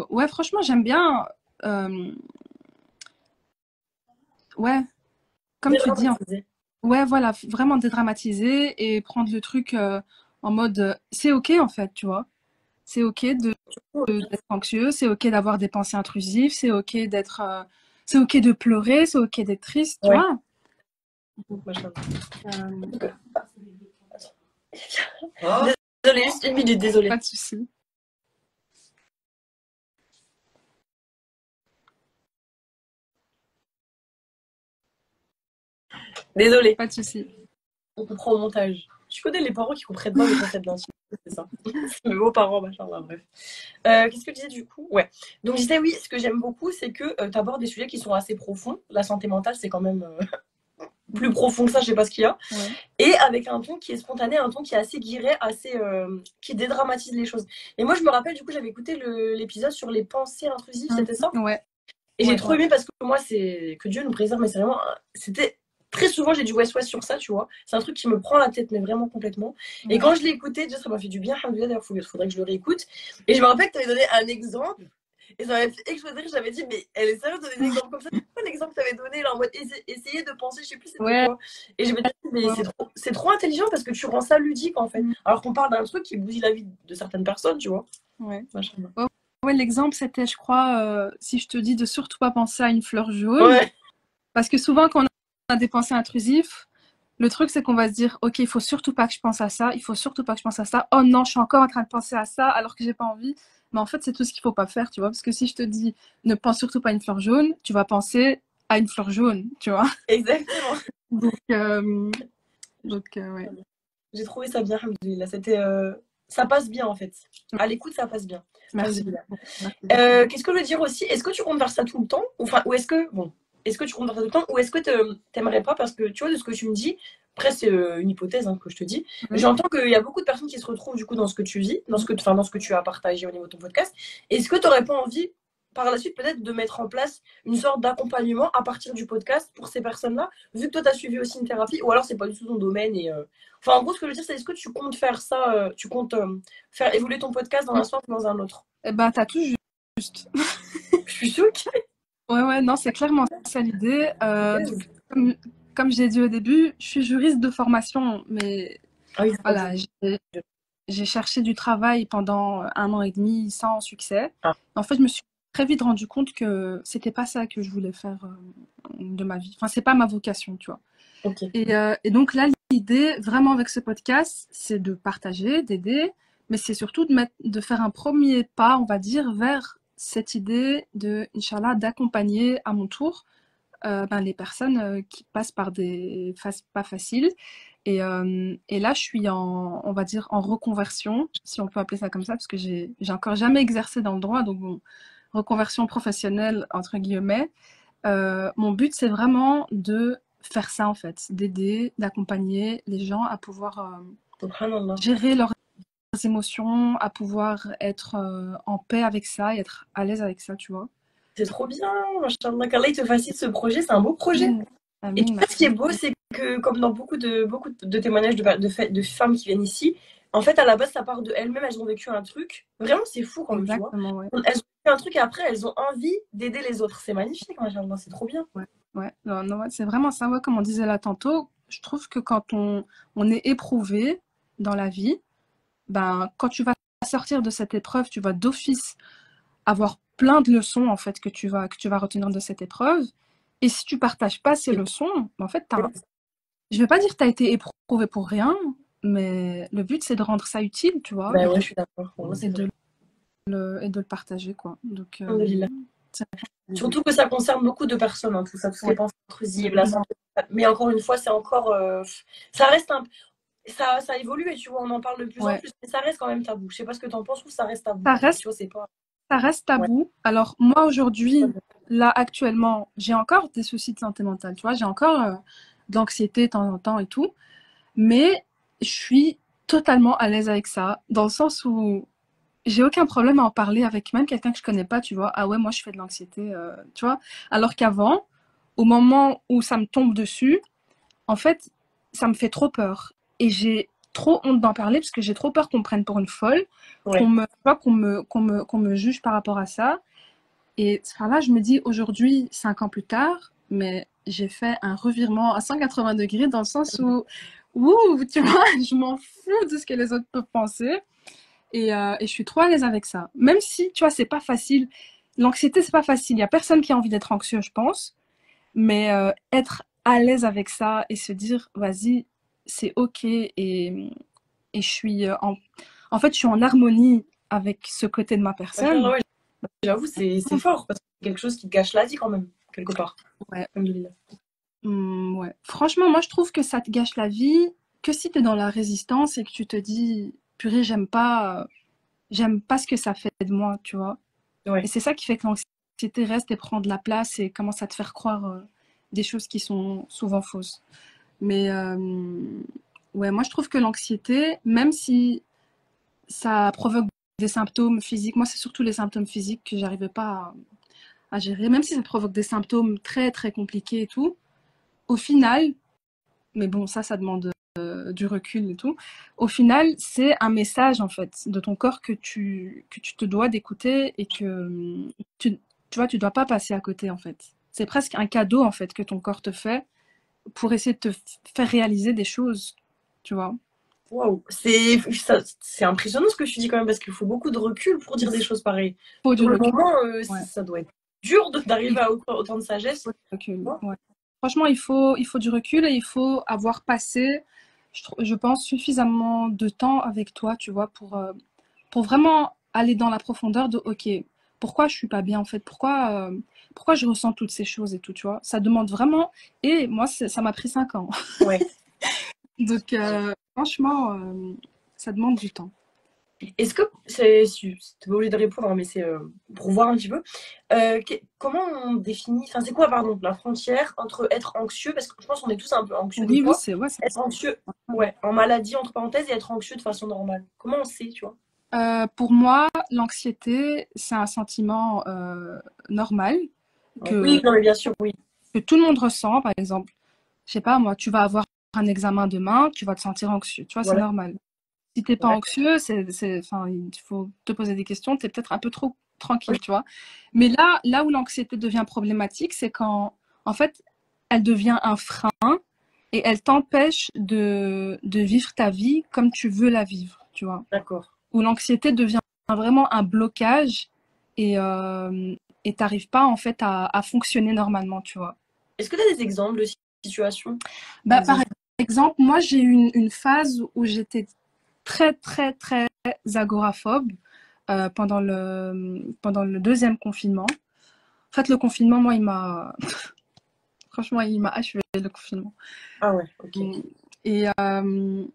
ouais, franchement, j'aime bien, euh, ouais, comme tu dis, Dédramatiser. ouais, voilà, vraiment dédramatiser et prendre le truc en mode, c'est ok, en fait, tu vois. C'est ok d'être anxieux, c'est ok d'avoir des pensées intrusives, c'est ok de pleurer, c'est ok d'être triste, tu Ouais. vois. Machin. Voilà, Désolée, juste une minute, désolée. pas de souci, Désolée. pas de souci. On comprend au montage. Tu connais les parents qui comprennent pas le concept d'intimité, c'est ça. C'est mes beaux-parents, machin, là, bref. Qu'est-ce que je disais du coup? Ouais. Donc je disais oui, ce que j'aime beaucoup, c'est que tu abordes des sujets qui sont assez profonds. La santé mentale, c'est quand même plus profond que ça, je sais pas ce qu'il y a. Ouais. Et avec un ton qui est spontané, un ton qui est assez guiré, assez qui dédramatise les choses. Et moi, je me rappelle, du coup, j'avais écouté l'épisode sur les pensées intrusives, c'était ça? Ouais, Et j'ai ouais, trop ouais. aimé parce que moi, c'est que Dieu nous préserve, mais c'est vraiment. C'était très souvent, j'ai du west-west sur ça, tu vois. C'est un truc qui me prend la tête, mais vraiment complètement. Et Ouais. quand je l'ai écouté, Dieu, ça m'a fait du bien. Alhamdoulilah, d'ailleurs, faudrait que je le réécoute. Et je me rappelle que tu avais donné un exemple. Et ça m'avait fait exploser. J'avais dit, mais elle est sérieuse de donner un exemple comme ça? C'est quoi l'exemple que tu avais donné là en mode essayer de penser, je sais plus c'était Ouais, quoi. Et je me disais, mais ouais, c'est trop intelligent parce que tu rends ça ludique en fait. Alors qu'on parle d'un truc qui bousille la vie de certaines personnes, tu vois. ouais. Machin. Ouais, ouais, l'exemple, c'était, je crois, si je te dis de surtout pas penser à une fleur jaune, Ouais, parce que souvent, quand on a des pensées intrusives, le truc, c'est qu'on va se dire, ok, il faut surtout pas que je pense à ça, il faut surtout pas que je pense à ça. Oh non, je suis encore en train de penser à ça alors que j'ai pas envie. Mais en fait, c'est tout ce qu'il faut pas faire, tu vois. Parce que si je te dis, ne pense surtout pas à une fleur jaune, tu vas penser à une fleur jaune, tu vois. exactement. Donc, ouais. J'ai trouvé ça bien, alhamdoulilah. Ça passe bien en fait. À l'écoute, ça passe bien. Merci Alhamdoulilah. beaucoup. Merci beaucoup. Qu'est-ce que je veux dire aussi? Est-ce que tu comptes faire ça tout le temps? Enfin, ou est-ce que, bon, est-ce que tu comptes faire ça tout le temps? Ou est-ce que t'aimerais pas? Parce que tu vois, de ce que tu me dis, après, c'est une hypothèse hein, que je te dis. Mhm. J'entends qu'il y a beaucoup de personnes qui se retrouvent du coup dans ce que tu vis, enfin, dans ce que tu as partagé au niveau de ton podcast. Est-ce que tu n'aurais pas envie, par la suite, peut-être de mettre en place une sorte d'accompagnement à partir du podcast pour ces personnes-là, vu que toi, tu as suivi aussi une thérapie, ou alors c'est pas du tout ton domaine Enfin, en gros, ce que je veux dire, c'est est-ce que tu comptes faire ça, tu comptes faire évoluer ton podcast dans un sens ou dans un autre? Eh ben, t'as tout juste. Je suis choquée. Ouais, ouais, non, c'est clairement ça l'idée. Donc, comme j'ai dit au début, je suis juriste de formation, mais Ah oui, c'est pas voilà, j'ai cherché du travail pendant 1 an et demi sans succès. Ah, En fait, je me suis très vite rendu compte que c'était pas ça que je voulais faire de ma vie. Enfin, c'est pas ma vocation, tu vois. ok. Et donc là, l'idée, vraiment avec ce podcast, c'est de partager, d'aider, mais c'est surtout de faire un premier pas, on va dire, vers cette idée de, Inch'Allah, d'accompagner à mon tour les personnes qui passent par des phases pas faciles. Et là, je suis on va dire, en reconversion, si on peut appeler ça comme ça, parce que j'ai encore jamais exercé dans le droit, donc bon, reconversion professionnelle, entre guillemets. Mon but, c'est vraiment de faire ça, en fait, d'aider, d'accompagner les gens à pouvoir Subhanallah. gérer leurs émotions, à pouvoir être en paix avec ça et être à l'aise avec ça, tu vois. C'est trop bien, machallah, qu'Allah il te facilite ce projet, c'est un beau projet. Amin, Et tu amin, sais, ce qui est merci. beau, c'est que, comme dans beaucoup de témoignages de femmes qui viennent ici, en fait, à la base, ça part de elles-mêmes, elles ont vécu un truc. Vraiment, c'est fou quand même, tu vois. Exactement, ouais. Elles ont vécu un truc et après, elles ont envie d'aider les autres. C'est magnifique, machallah, c'est trop bien. Ouais, ouais. Non, non, ouais, c'est vraiment ça, ouais, comme on disait là tantôt. Je trouve que quand on est éprouvé dans la vie, ben, quand tu vas sortir de cette épreuve, tu vas d'office avoir plein de leçons en fait que tu vas retenir de cette épreuve. Et si tu partages pas ces leçons, ben, en fait, je vais pas dire que tu as été éprouvé pour rien, mais le but c'est de rendre ça utile, tu vois, Ben ouais, je suis d'accord. Pour moi, c'est et de vrai. et de le partager, quoi. Donc, Alhamdoulilah. c'est Surtout que ça concerne beaucoup de personnes, hein, tout ça, tout ce qui ouais, est pensée intrusive, la vraiment. santé. Mais encore une fois, c'est encore. Ça reste un. Ça évolue et tu vois, on en parle de plus en Ouais. plus, mais ça reste quand même tabou. Je sais pas ce que t'en penses ou ça reste tabou Ça quand même. reste, Tu vois, c'est pas. ça reste Ouais. tabou. Alors, moi, aujourd'hui, là, actuellement, j'ai encore des soucis de santé mentale, tu vois. J'ai encore de l'anxiété de temps en temps et tout. Mais je suis totalement à l'aise avec ça, dans le sens où j'ai aucun problème à en parler avec même quelqu'un que je connais pas, tu vois. Ah ouais, moi je fais de l'anxiété, tu vois. Alors qu'avant, au moment où ça me tombe dessus, en fait, ça me fait trop peur. Et j'ai trop honte d'en parler parce que j'ai trop peur qu'on me prenne pour une folle, Ouais. qu'on me juge par rapport à ça. Et enfin, là, je me dis aujourd'hui, 5 ans plus tard, mais j'ai fait un revirement à 180 degrés dans le sens où, ouh, tu vois, je m'en fous de ce que les autres peuvent penser. Et je suis trop à l'aise avec ça. Même si, tu vois, c'est pas facile. L'anxiété, c'est pas facile. Il y a personne qui a envie d'être anxieux, je pense. Mais être à l'aise avec ça et se dire, vas-y, c'est ok. Et je suis en fait, je suis en harmonie avec ce côté de ma D'accord, personne. ouais, j'avoue, c'est fort parce que c'est quelque chose qui te gâche la vie quand même, quelque part. Ouais. Alhamdoulilah. Ouais. Franchement, moi, je trouve que ça te gâche la vie que si tu es dans la résistance et que tu te dis, purée, j'aime pas ce que ça fait de moi, tu vois. Et Ouais. c'est ça qui fait que l'anxiété reste et prend de la place et commence à te faire croire des choses qui sont souvent fausses. Mais ouais, moi, je trouve que l'anxiété, même si ça provoque des symptômes physiques, moi, c'est surtout les symptômes physiques que j'arrivais pas à gérer, même si ça provoque des symptômes très, très compliqués et tout, au final, mais bon, ça demande du recul et tout. Au final, c'est un message en fait de ton corps que tu te dois d'écouter et que tu vois, tu dois pas passer à côté en fait. C'est presque un cadeau en fait que ton corps te fait pour essayer de te faire réaliser des choses, tu vois. Waouh, c'est impressionnant ce que tu dis quand même parce qu'il faut beaucoup de recul pour dire des choses pareilles. Faut du Sur le recul. moment, Ouais. ça doit être dur Il d'arriver à autant de sagesse. faut du recul. Non. Ouais. Franchement, il faut du recul et il faut avoir passé, je pense, suffisamment de temps avec toi, tu vois, pour vraiment aller dans la profondeur de ok, pourquoi je suis pas bien en fait, pourquoi je ressens toutes ces choses et tout, tu vois. Ça demande vraiment, et moi ça m'a pris 5 ans. Ouais. Donc franchement, ça demande du temps. Est-ce que t'es pas obligé de répondre, hein, mais c'est pour voir un petit peu. Comment on définit, enfin c'est quoi, pardon, la frontière entre être anxieux, parce que je pense qu'on est tous un peu anxieux des Oui, oui, fois, c'est ouais, être anxieux, ouais. ouais, en maladie entre parenthèses, et être anxieux de façon normale. Comment on sait, tu vois? Pour moi, l'anxiété, c'est un sentiment normal Ouais. Oui, non mais bien sûr, oui. que tout le monde ressent. Par exemple, je sais pas moi, tu vas avoir un examen demain, tu vas te sentir anxieux, tu vois, c'est Voilà. normal. Si t'es pas Ouais. anxieux, enfin, il faut te poser des questions, t'es peut-être un peu trop Oui. tranquille, tu vois. Mais là où l'anxiété devient problématique, c'est quand, en fait, elle devient un frein et elle t'empêche de vivre ta vie comme tu veux la vivre, tu vois. D'accord. Où l'anxiété devient vraiment un blocage et t'arrives pas, en fait, à fonctionner normalement, tu vois. Est-ce que tu as des exemples de situations, par Bah, par exemple? exemple, moi, j'ai eu une phase où j'étais très, très, très agoraphobe pendant le deuxième confinement. En fait, le confinement, moi, franchement, il m'a achevé le confinement. Ah ouais, ok. Et, euh,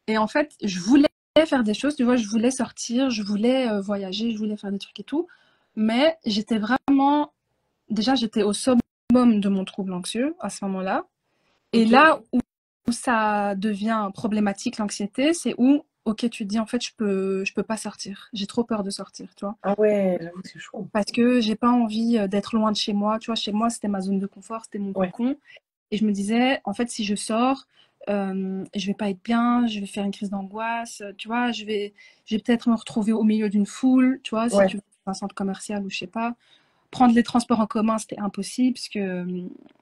et en fait, je voulais faire des choses, tu vois, je voulais sortir, je voulais voyager, je voulais faire des trucs et tout. Mais j'étais vraiment, déjà, j'étais au summum de mon trouble anxieux à ce moment-là. Et Ok. là où ça devient problématique, l'anxiété, c'est où, ok, tu te dis, en fait, je peux pas sortir. J'ai trop peur de sortir, tu vois. Ah ouais, j'avoue, c'est chaud. Parce que j'ai pas envie d'être loin de chez moi. Tu vois, chez moi, c'était ma zone de confort, c'était mon Ouais. cocon. Et je me disais, en fait, si je sors, je vais pas être bien, je vais faire une crise d'angoisse, tu vois, je vais peut-être me retrouver au milieu d'une foule, tu vois, si Ouais. tu vas dans un centre commercial ou je sais pas. Prendre les transports en commun, c'était impossible parce que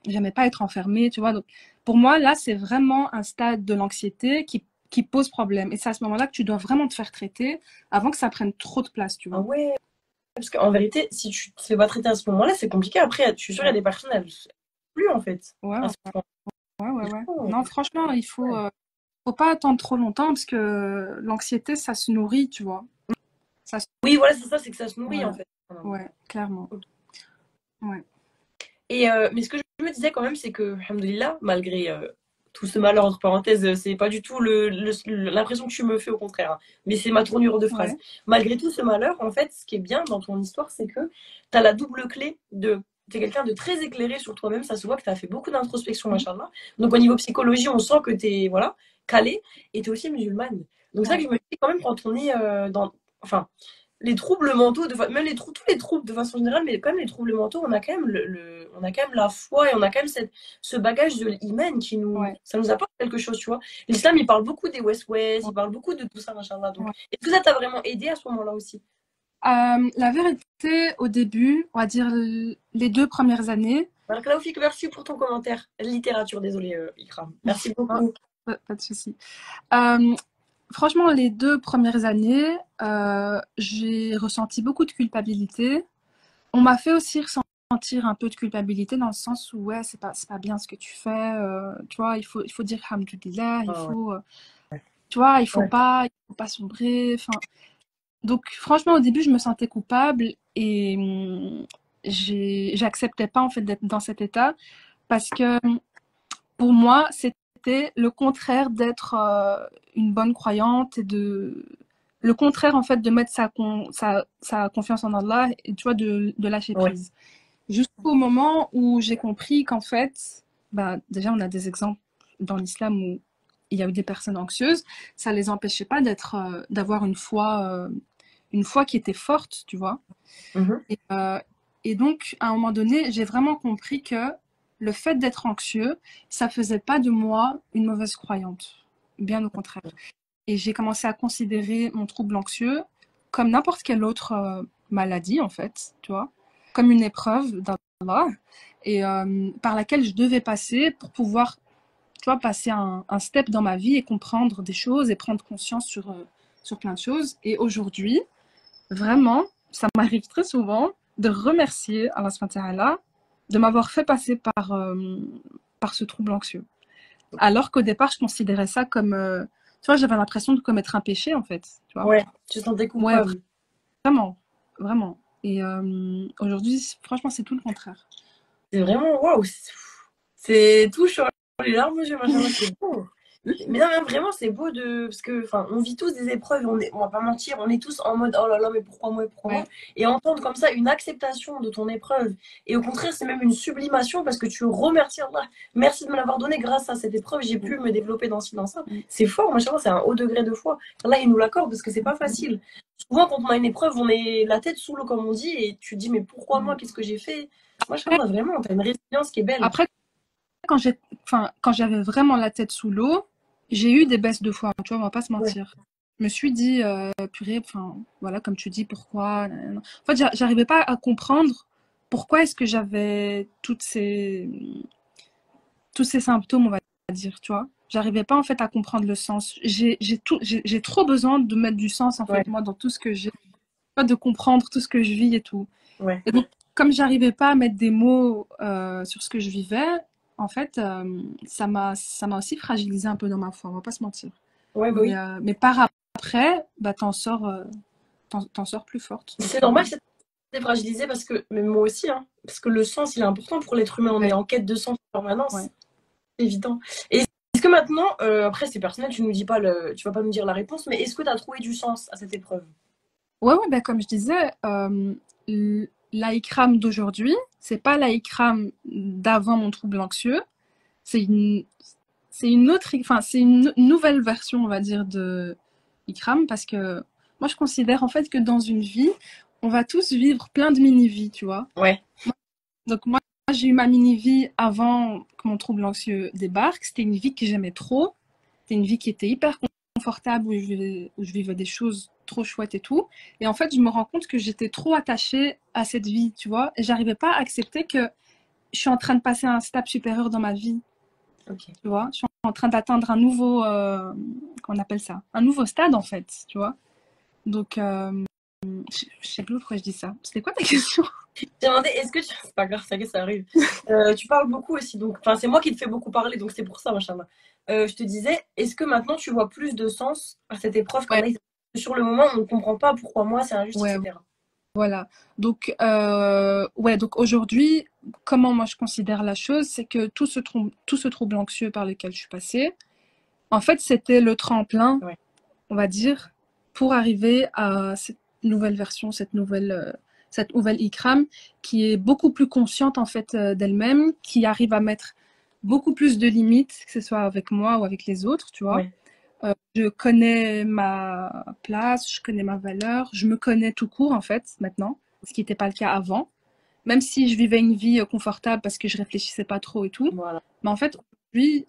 j'aimais pas être enfermée, tu vois. Donc, pour moi, là, c'est vraiment un stade de l'anxiété qui pose problème. Et c'est à ce moment-là que tu dois vraiment te faire traiter avant que ça prenne trop de place, tu Ah vois. ouais. Parce qu'en vérité, si tu te fais pas traiter à ce moment-là, c'est compliqué. Après, je suis sûre, il y a Ouais, des personnes, elles plus en fait. ouais, À ouais, ce point. ouais, C'est ouais. chaud. Non, franchement, faut pas attendre trop longtemps parce que l'anxiété, ça se nourrit, tu vois. Ça, Oui, voilà, c'est ça, c'est que ça se nourrit en ouais, fait. ouais, clairement. Ouais, Mais ce que je me disais quand même, c'est que, alhamdoulilah, malgré tout ce malheur, entre parenthèses, c'est pas du tout l'impression que tu me fais, au contraire, hein, mais c'est ma tournure de phrase. ouais, Malgré tout ce malheur, en fait, ce qui est bien dans ton histoire, c'est que tu as la double clé de. T'es quelqu'un de très éclairé sur toi-même, ça se voit que tu as fait beaucoup d'introspection, mhm, machallah. Donc au niveau psychologie, on sent que tu es voilà, calé et tu es aussi musulmane. Donc c'est ça que ouais, je me dis quand même quand on est dans. Enfin, les troubles mentaux, même tous les troubles de façon générale, mais quand même les troubles mentaux, on a quand même, on a quand même la foi et on a quand même ce bagage de l'iman qui ouais, ça nous apporte quelque chose, tu vois. L'islam, il parle beaucoup des West-West, ouais, il parle beaucoup de tout ça, machallah. Donc, ouais. est-ce que ça t'a vraiment aidé à ce moment-là aussi? La vérité, au début, on va dire les 2 premières années, Alors, Laoufik, merci pour ton commentaire. Littérature, désolé, Ikram. Merci oh, beaucoup. pas de souci. Euh, Franchement, les 2 premières années, j'ai ressenti beaucoup de culpabilité. On m'a fait aussi ressentir un peu de culpabilité dans le sens où, ouais, c'est pas bien ce que tu fais. Tu vois, il faut dire Alhamdoulilah, Ah ouais. tu vois, Ouais. il faut pas sombrer. Enfin, donc, franchement, au début, je me sentais coupable et j'acceptais pas, en fait, d'être dans cet état parce que pour moi, c'était le contraire d'être une bonne croyante et le contraire, en fait, de mettre sa confiance en Allah et, tu vois, de lâcher Ouais. prise. Jusqu'au moment où j'ai compris qu'en fait, bah, déjà, on a des exemples dans l'islam où il y a eu des personnes anxieuses, ça les empêchait pas d'avoir une foi qui était forte, tu vois. Mhm. Et, euh, et donc, à un moment donné, j'ai vraiment compris que le fait d'être anxieux, ça faisait pas de moi une mauvaise croyante. Bien au contraire. Et j'ai commencé à considérer mon trouble anxieux comme n'importe quelle autre maladie, en fait, tu vois, comme une épreuve d'Allah, et par laquelle je devais passer pour pouvoir, tu vois, passer un step dans ma vie et comprendre des choses et prendre conscience sur plein de choses. Et aujourd'hui, vraiment, ça m'arrive très souvent de remercier Allah subhanahu wa ta'ala de m'avoir fait passer par ce trouble anxieux. Alors qu'au départ, je considérais ça comme, tu vois, j'avais l'impression de commettre un péché, en fait, tu vois. Ouais, tu te sentais Ouais, coupable. vraiment, vraiment. Et aujourd'hui, franchement, c'est tout le contraire. C'est vraiment, waouh, c'est tout sur les larmes, monsieur, machin, c'est beau. Mais non, mais vraiment, c'est beau de. Parce que, enfin, on vit tous des épreuves, on va pas mentir, on est tous en mode oh là là, mais pourquoi moi, pourquoi moi? Ouais, Et entendre comme ça une acceptation de ton épreuve, et au contraire, c'est même une sublimation parce que tu remercies Allah. Merci de me l'avoir donné, grâce à cette épreuve, j'ai pu me développer dans ci, dans ça. C'est fort, machin, c'est un haut degré de foi. Allah, il nous l'accorde parce que c'est pas facile. Souvent, quand on a une épreuve, on est la tête sous l'eau, comme on dit, et tu te dis, mais pourquoi moi, qu'est-ce que j'ai fait? Machin, après, vraiment, t'as une résilience qui est belle. après, quand j'avais vraiment la tête sous l'eau, j'ai eu des baisses de foi, tu vois, on va pas se Ouais. mentir. Je me suis dit, purée, enfin, voilà, comme tu dis, pourquoi nanana. En fait, j'arrivais pas à comprendre pourquoi est-ce que j'avais tous ces symptômes, on va dire, tu vois. J'arrivais pas, en fait, à comprendre le sens. J'ai trop besoin de mettre du sens, en Ouais, fait, moi, dans tout ce que j'ai, de comprendre tout ce que je vis et tout. ouais. Et donc, comme j'arrivais pas à mettre des mots sur ce que je vivais, en fait, ça m'a aussi fragilisé un peu dans ma foi, on va pas se mentir. Ouais, bah oui. Mais par après, bah, t'en sors plus forte. C'est Donc, normal, c'est fragilisé parce que, mais moi aussi, hein, parce que le sens, il est important pour l'être humain. On est ouais, en quête de sens en ouais. permanence, c'est évident. Et est-ce que maintenant, après c'est personnel, tu nous dis pas tu vas pas nous dire la réponse, mais est-ce que tu as trouvé du sens à cette épreuve? Ouais, ouais, bah, comme je disais, l'Aïkram d'aujourd'hui, c'est pas l'Aïkram d'avant mon trouble anxieux. C'est une, c'est une autre, enfin, c'est une nouvelle version, on va dire, de Ikram, parce que moi, je considère en fait que dans une vie, on va tous vivre plein de mini-vies, tu vois. Ouais, Donc moi, j'ai eu ma mini-vie avant que mon trouble anxieux débarque. C'était une vie que j'aimais trop. C'était une vie qui était hyper confortable, où je vivais des choses trop chouettes et tout. Et en fait, je me rends compte que j'étais trop attachée à cette vie, tu vois. Et j'arrivais pas à accepter que je suis en train de passer un step supérieur dans ma vie, ok. tu vois. Je suis en train d'atteindre un nouveau, qu'on appelle ça, un nouveau stade en fait, tu vois. Donc, je sais plus pourquoi je dis ça. C'était quoi ta question? J'ai demandé, est-ce que tu... C'est pas grave, ça arrive. Tu parles beaucoup aussi, donc... Enfin, c'est moi qui te fais beaucoup parler, donc c'est pour ça, machin. Je te disais, est-ce que maintenant tu vois plus de sens à cette épreuve Ouais, qu'Allah il t'a sur le moment, on ne comprend pas pourquoi moi, c'est injuste, Ouais, etc. voilà. Donc, ouais, donc aujourd'hui, comment moi je considère la chose, c'est que tout ce trouble anxieux par lequel je suis passée, en fait, c'était le tremplin, Ouais. on va dire, pour arriver à cette nouvelle version, cette nouvelle Ikram, qui est beaucoup plus consciente en fait d'elle-même, qui arrive à mettre beaucoup plus de limites, que ce soit avec moi ou avec les autres, tu vois. Ouais. Je connais ma place, je connais ma valeur, je me connais tout court en fait maintenant, ce qui n'était pas le cas avant. Même si je vivais une vie confortable parce que je réfléchissais pas trop et tout. Voilà. Mais en fait, aujourd'hui,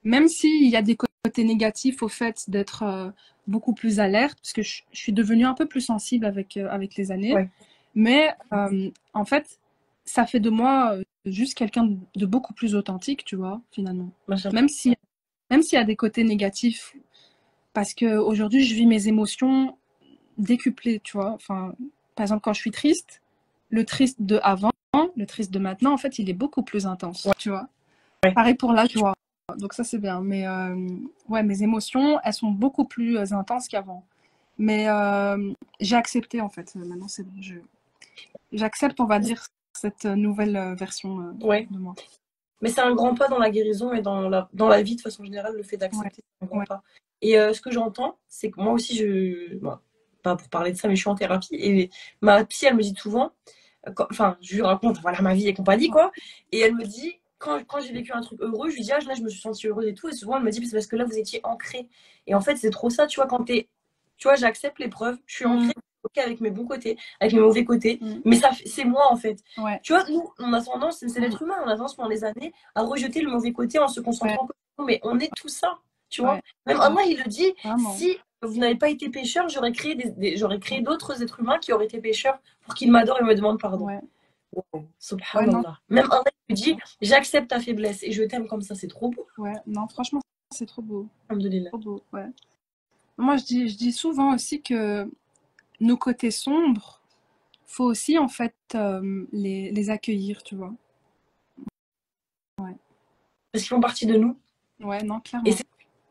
même s'il y a des côtés négatifs au fait d'être beaucoup plus alerte, parce que je suis devenue un peu plus sensible avec les années, Ouais. mais en fait, ça fait de moi juste quelqu'un de beaucoup plus authentique, tu vois, finalement. Machin. Même si, même s'il y a des côtés négatifs, parce que aujourd'hui, je vis mes émotions décuplées, tu vois. Enfin, par exemple, quand je suis triste, le triste de avant, le triste de maintenant, en fait, il est beaucoup plus intense, Ouais. tu vois. Ouais. Pareil pour la joie. Donc ça, c'est bien. Mais ouais, mes émotions, elles sont beaucoup plus intenses qu'avant. Mais j'ai accepté, en fait. Maintenant, c'est bon. J'accepte, on va dire, cette nouvelle version Ouais. de moi. Mais c'est un grand pas dans la guérison et dans la vie de façon générale, le fait Ouais, d'accepter, c'est un grand ouais. pas. Et ce que j'entends, c'est que moi aussi, bon, pas pour parler de ça, mais je suis en thérapie. Et ma psy, elle me dit souvent, enfin, je lui raconte voilà, ma vie et compagnie, quoi. Et elle me dit, quand j'ai vécu un truc heureux, je lui dis, ah, là, je me suis sentie heureuse et tout. Et souvent, elle me dit, c'est parce que là, vous étiez ancré. Et en fait, c'est trop ça, tu vois, tu vois, j'accepte l'épreuve, je suis ancrée, ok, avec mes bons côtés, avec mes mauvais côtés, mais c'est moi, en fait. Ouais. Tu vois, nous, on a tendance, c'est l'être humain, on a tendance pendant les années à rejeter le mauvais côté en se concentrant que sur nous, mais on est tout ça, tu vois. Ouais. Même Allah, il le dit, Vraiment. si vous n'avez pas été pécheur, j'aurais créé j'aurais créé d'autres êtres humains qui auraient été pécheurs pour qu'ils m'adorent et me demandent pardon. Ouais. Wow, Ouais, non. subhanallah. Même Allah, il me dit, j'accepte ta faiblesse et je t'aime comme ça, c'est trop beau. Ouais, non, franchement, c'est trop beau. Alhamdoulilah. Trop beau, ouais. Moi, je dis souvent aussi que nos côtés sombres, faut aussi, en fait, les accueillir, tu vois. Ouais. Parce qu'ils font partie de nous. Ouais, non, Et clairement.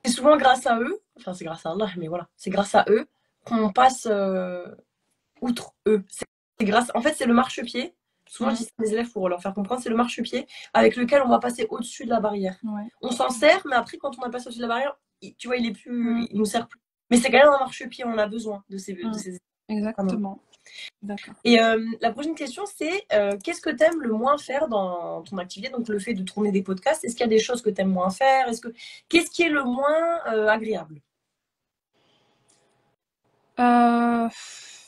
c'est souvent grâce à eux, enfin c'est grâce à Allah, mais voilà, c'est grâce à eux qu'on passe outre eux. En fait, c'est le marchepied. Souvent, je dis ça à mes élèves pour leur faire comprendre, c'est le marchepied avec lequel on va passer au-dessus de la barrière. Ouais. On s'en sert, mais après, quand on a passé au-dessus de la barrière, tu vois, il nous sert plus. Mais c'est quand même un marchepied, on a besoin de ces Exactement. D'accord. Et la prochaine question, c'est qu'est-ce que tu aimes le moins faire dans ton activité? Donc, le fait de tourner des podcasts, est-ce qu'il y a des choses que tu aimes moins faire? Qu'est-ce qui est le moins agréable?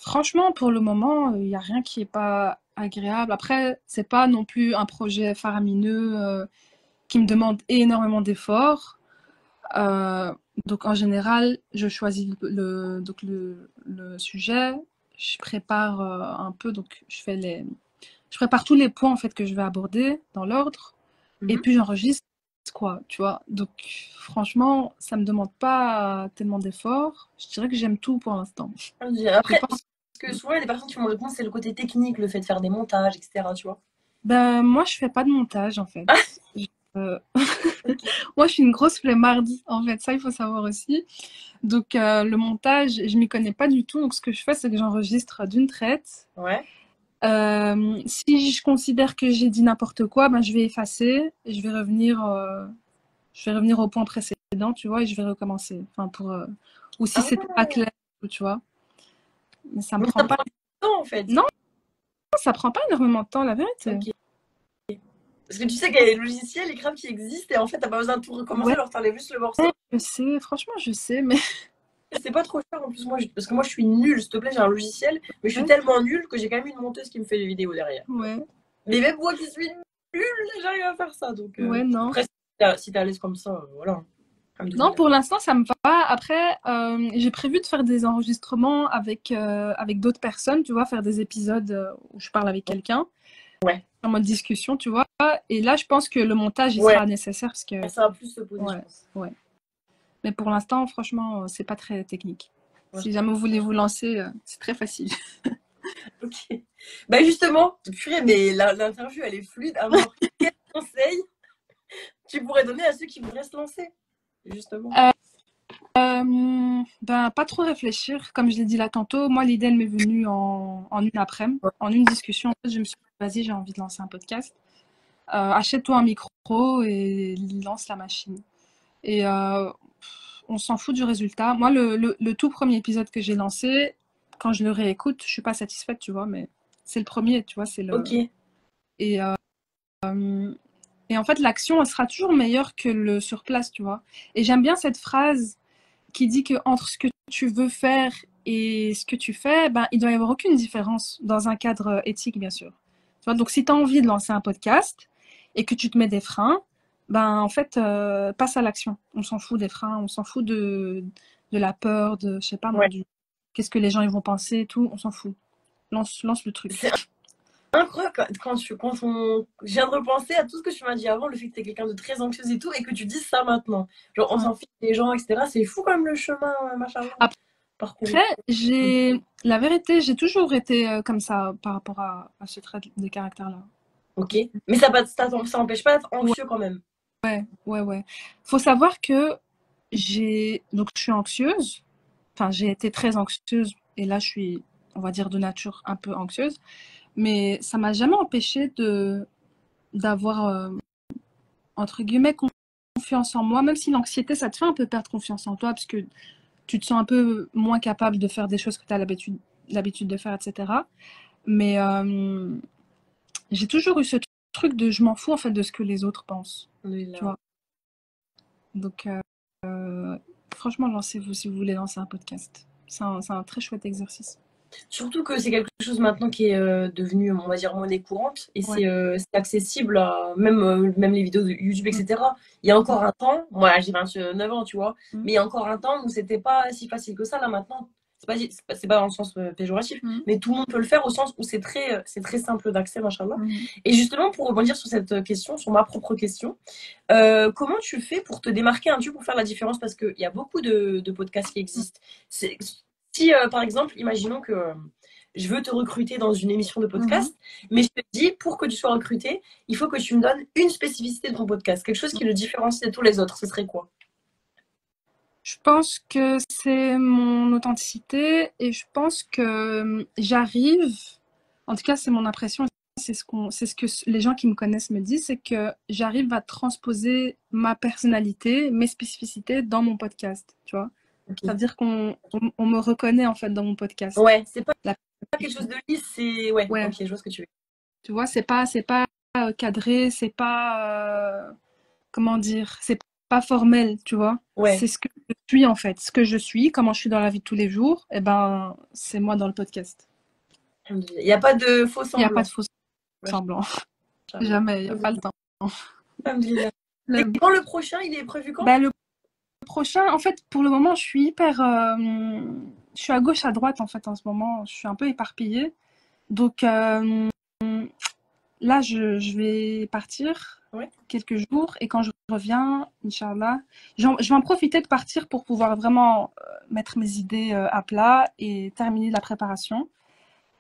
Franchement, pour le moment, il n'y a rien qui est pas agréable. Après, c'est pas non plus un projet faramineux qui me demande énormément d'efforts. Euh, donc en général, je choisis donc le sujet, je prépare un peu, donc je prépare tous les points en fait que je vais aborder dans l'ordre, et puis j'enregistre quoi, tu vois. Donc franchement, ça me demande pas tellement d'efforts. Je dirais que j'aime tout pour l'instant. Après, parce que souvent, il y a des personnes qui me répondent, c'est le côté technique, le fait de faire des montages, etc. Tu vois? Ben moi, je fais pas de montage en fait. Euh, Moi, je suis une grosse flemmarde, en fait, ça, il faut savoir aussi. Donc, le montage, je m'y connais pas du tout. Donc, ce que je fais, c'est que j'enregistre d'une traite. Ouais. Si je considère que j'ai dit n'importe quoi, ben, je vais effacer et je vais revenir au point précédent, tu vois, et je vais recommencer. Enfin, ou si c'était pas clair, tu vois. Mais ça me Mais prend ça pas. prend du temps, en fait. Non, ça prend pas énormément de temps, la vérité. Ok. Parce que tu sais qu'il y a des logiciels, Ikram, qui existent et en fait, t'as pas besoin de tout recommencer, Ouais, alors t'enlèves juste le morceau. je sais, franchement, je sais, mais C'est pas trop cher en plus, parce que moi je suis nulle, s'il te plaît, j'ai un logiciel, mais je suis ouais, tellement nulle que j'ai quand même une monteuse qui me fait des vidéos derrière. ouais, Mais même moi qui suis nulle, j'arrive à faire ça. Donc, ouais, non. après, si t'es à l'aise comme ça, voilà. Non, Alhamdoulilah. pour l'instant, ça me va. Après, j'ai prévu de faire des enregistrements avec d'autres personnes, tu vois, faire des épisodes où je parle avec quelqu'un, Ouais. en mode discussion, tu vois. Et là, je pense que le montage, il Ouais, sera nécessaire parce que, ça va plus se poser, je ouais, pense. ouais. Mais pour l'instant, franchement, c'est pas très technique. Ouais, Si jamais vous voulez vous lancer, c'est très facile. ok. Bah justement, purée, mais l'interview, elle est fluide. Alors, quel conseil tu pourrais donner à ceux qui voudraient se lancer, justement? Euh, Ben, pas trop réfléchir. Comme je l'ai dit là tantôt, moi, l'idée, elle m'est venue en une après-midi, en une discussion. En fait, je me suis dit, vas-y, j'ai envie de lancer un podcast. Achète-toi un micro et lance la machine. Et on s'en fout du résultat. Moi, le tout premier épisode que j'ai lancé, quand je le réécoute, je suis pas satisfaite, tu vois, mais c'est le premier, tu vois, c'est le... Ok. Et, et en fait, l'action, elle sera toujours meilleure que le sur place, tu vois. Et j'aime bien cette phrase qui dit que entre ce que tu veux faire et ce que tu fais, ben, il doit y avoir aucune différence dans un cadre éthique, bien sûr. Tu vois, donc si tu as envie de lancer un podcast et que tu te mets des freins, ben, en fait, passe à l'action. On s'en fout des freins, on s'en fout de la peur, de, je sais pas moi, Ouais. du qu'est-ce que les gens ils vont penser et tout, on s'en fout. Lance le truc. C'est incroyable je viens de repenser à tout ce que tu m'as dit avant, le fait que tu es quelqu'un de très anxieuse et tout, et que tu dises ça maintenant. Genre, on Ouais. s'en fiche des gens, etc. C'est fou quand même le chemin, machin, parcouru. Après, la vérité, j'ai toujours été comme ça par rapport à ce trait de caractère-là. Ok. Mais ça empêche pas d'être anxieux quand même. Ouais. Faut savoir que donc je suis anxieuse. Enfin, j'ai été très anxieuse et là, je suis, on va dire, de nature un peu anxieuse. Mais ça m'a jamais empêché d'avoir, entre guillemets, confiance en moi, même si l'anxiété, ça te fait un peu perdre confiance en toi parce que tu te sens un peu moins capable de faire des choses que tu as l'habitude de faire, etc. Mais j'ai toujours eu ce truc de je m'en fous en fait de ce que les autres pensent, tu vois. Donc, franchement, lancez-vous si vous voulez lancer un podcast. C'est un très chouette exercice. Surtout que c'est quelque chose maintenant qui est devenu, on va dire, monnaie courante et Ouais. c'est accessible à même les vidéos de YouTube, Mm. etc. Il y a encore un temps, moi j'ai 29 ans, tu vois, Mm. mais il y a encore un temps où c'était pas si facile que ça. Là maintenant, c'est pas dans le sens péjoratif, Mm. mais tout le monde peut le faire au sens où c'est très simple d'accès, machallah. Mm. Et justement, pour rebondir sur cette question, sur ma propre question, comment tu fais pour te démarquer un peu, pour faire la différence? Parce qu'il y a beaucoup de podcasts qui existent. Si, par exemple, imaginons que je veux te recruter dans une émission de Mhm. podcast, mais je te dis, pour que tu sois recruté, il faut que tu me donnes une spécificité de ton podcast, quelque chose qui le différencie de tous les autres. Ce serait quoi? Je pense que c'est mon authenticité et je pense que j'arrive, en tout cas c'est mon impression, c'est ce que les gens qui me connaissent me disent, c'est que j'arrive à transposer ma personnalité, mes spécificités dans mon podcast, tu vois. Ça Ok. veut dire on me reconnaît en fait dans mon podcast. Ouais, c'est La- pas quelque chose de lisse, c'est. Ouais, ouais, ok, je vois ce que tu veux. tu vois, c'est pas cadré, c'est pas comment dire, c'est pas formel, tu vois. Ouais, C'est ce que je suis en fait, ce que je suis, comment je suis dans la vie de tous les jours, et ben c'est moi dans le podcast. il n'y a pas de faux Il n'y a pas de semblants. faux semblants, Machallah. jamais, il n'y a pas le temps. Alhamdulillah. Et Le, quand le prochain, il est prévu quand? ben, le prochain, en fait, pour le moment, je suis hyper, je suis à gauche, à droite en fait en ce moment, je suis un peu éparpillée. Donc là, je vais partir Ouais. quelques jours et quand je reviens, Inch'Allah, je vais en profiter de partir pour pouvoir vraiment mettre mes idées à plat et terminer la préparation.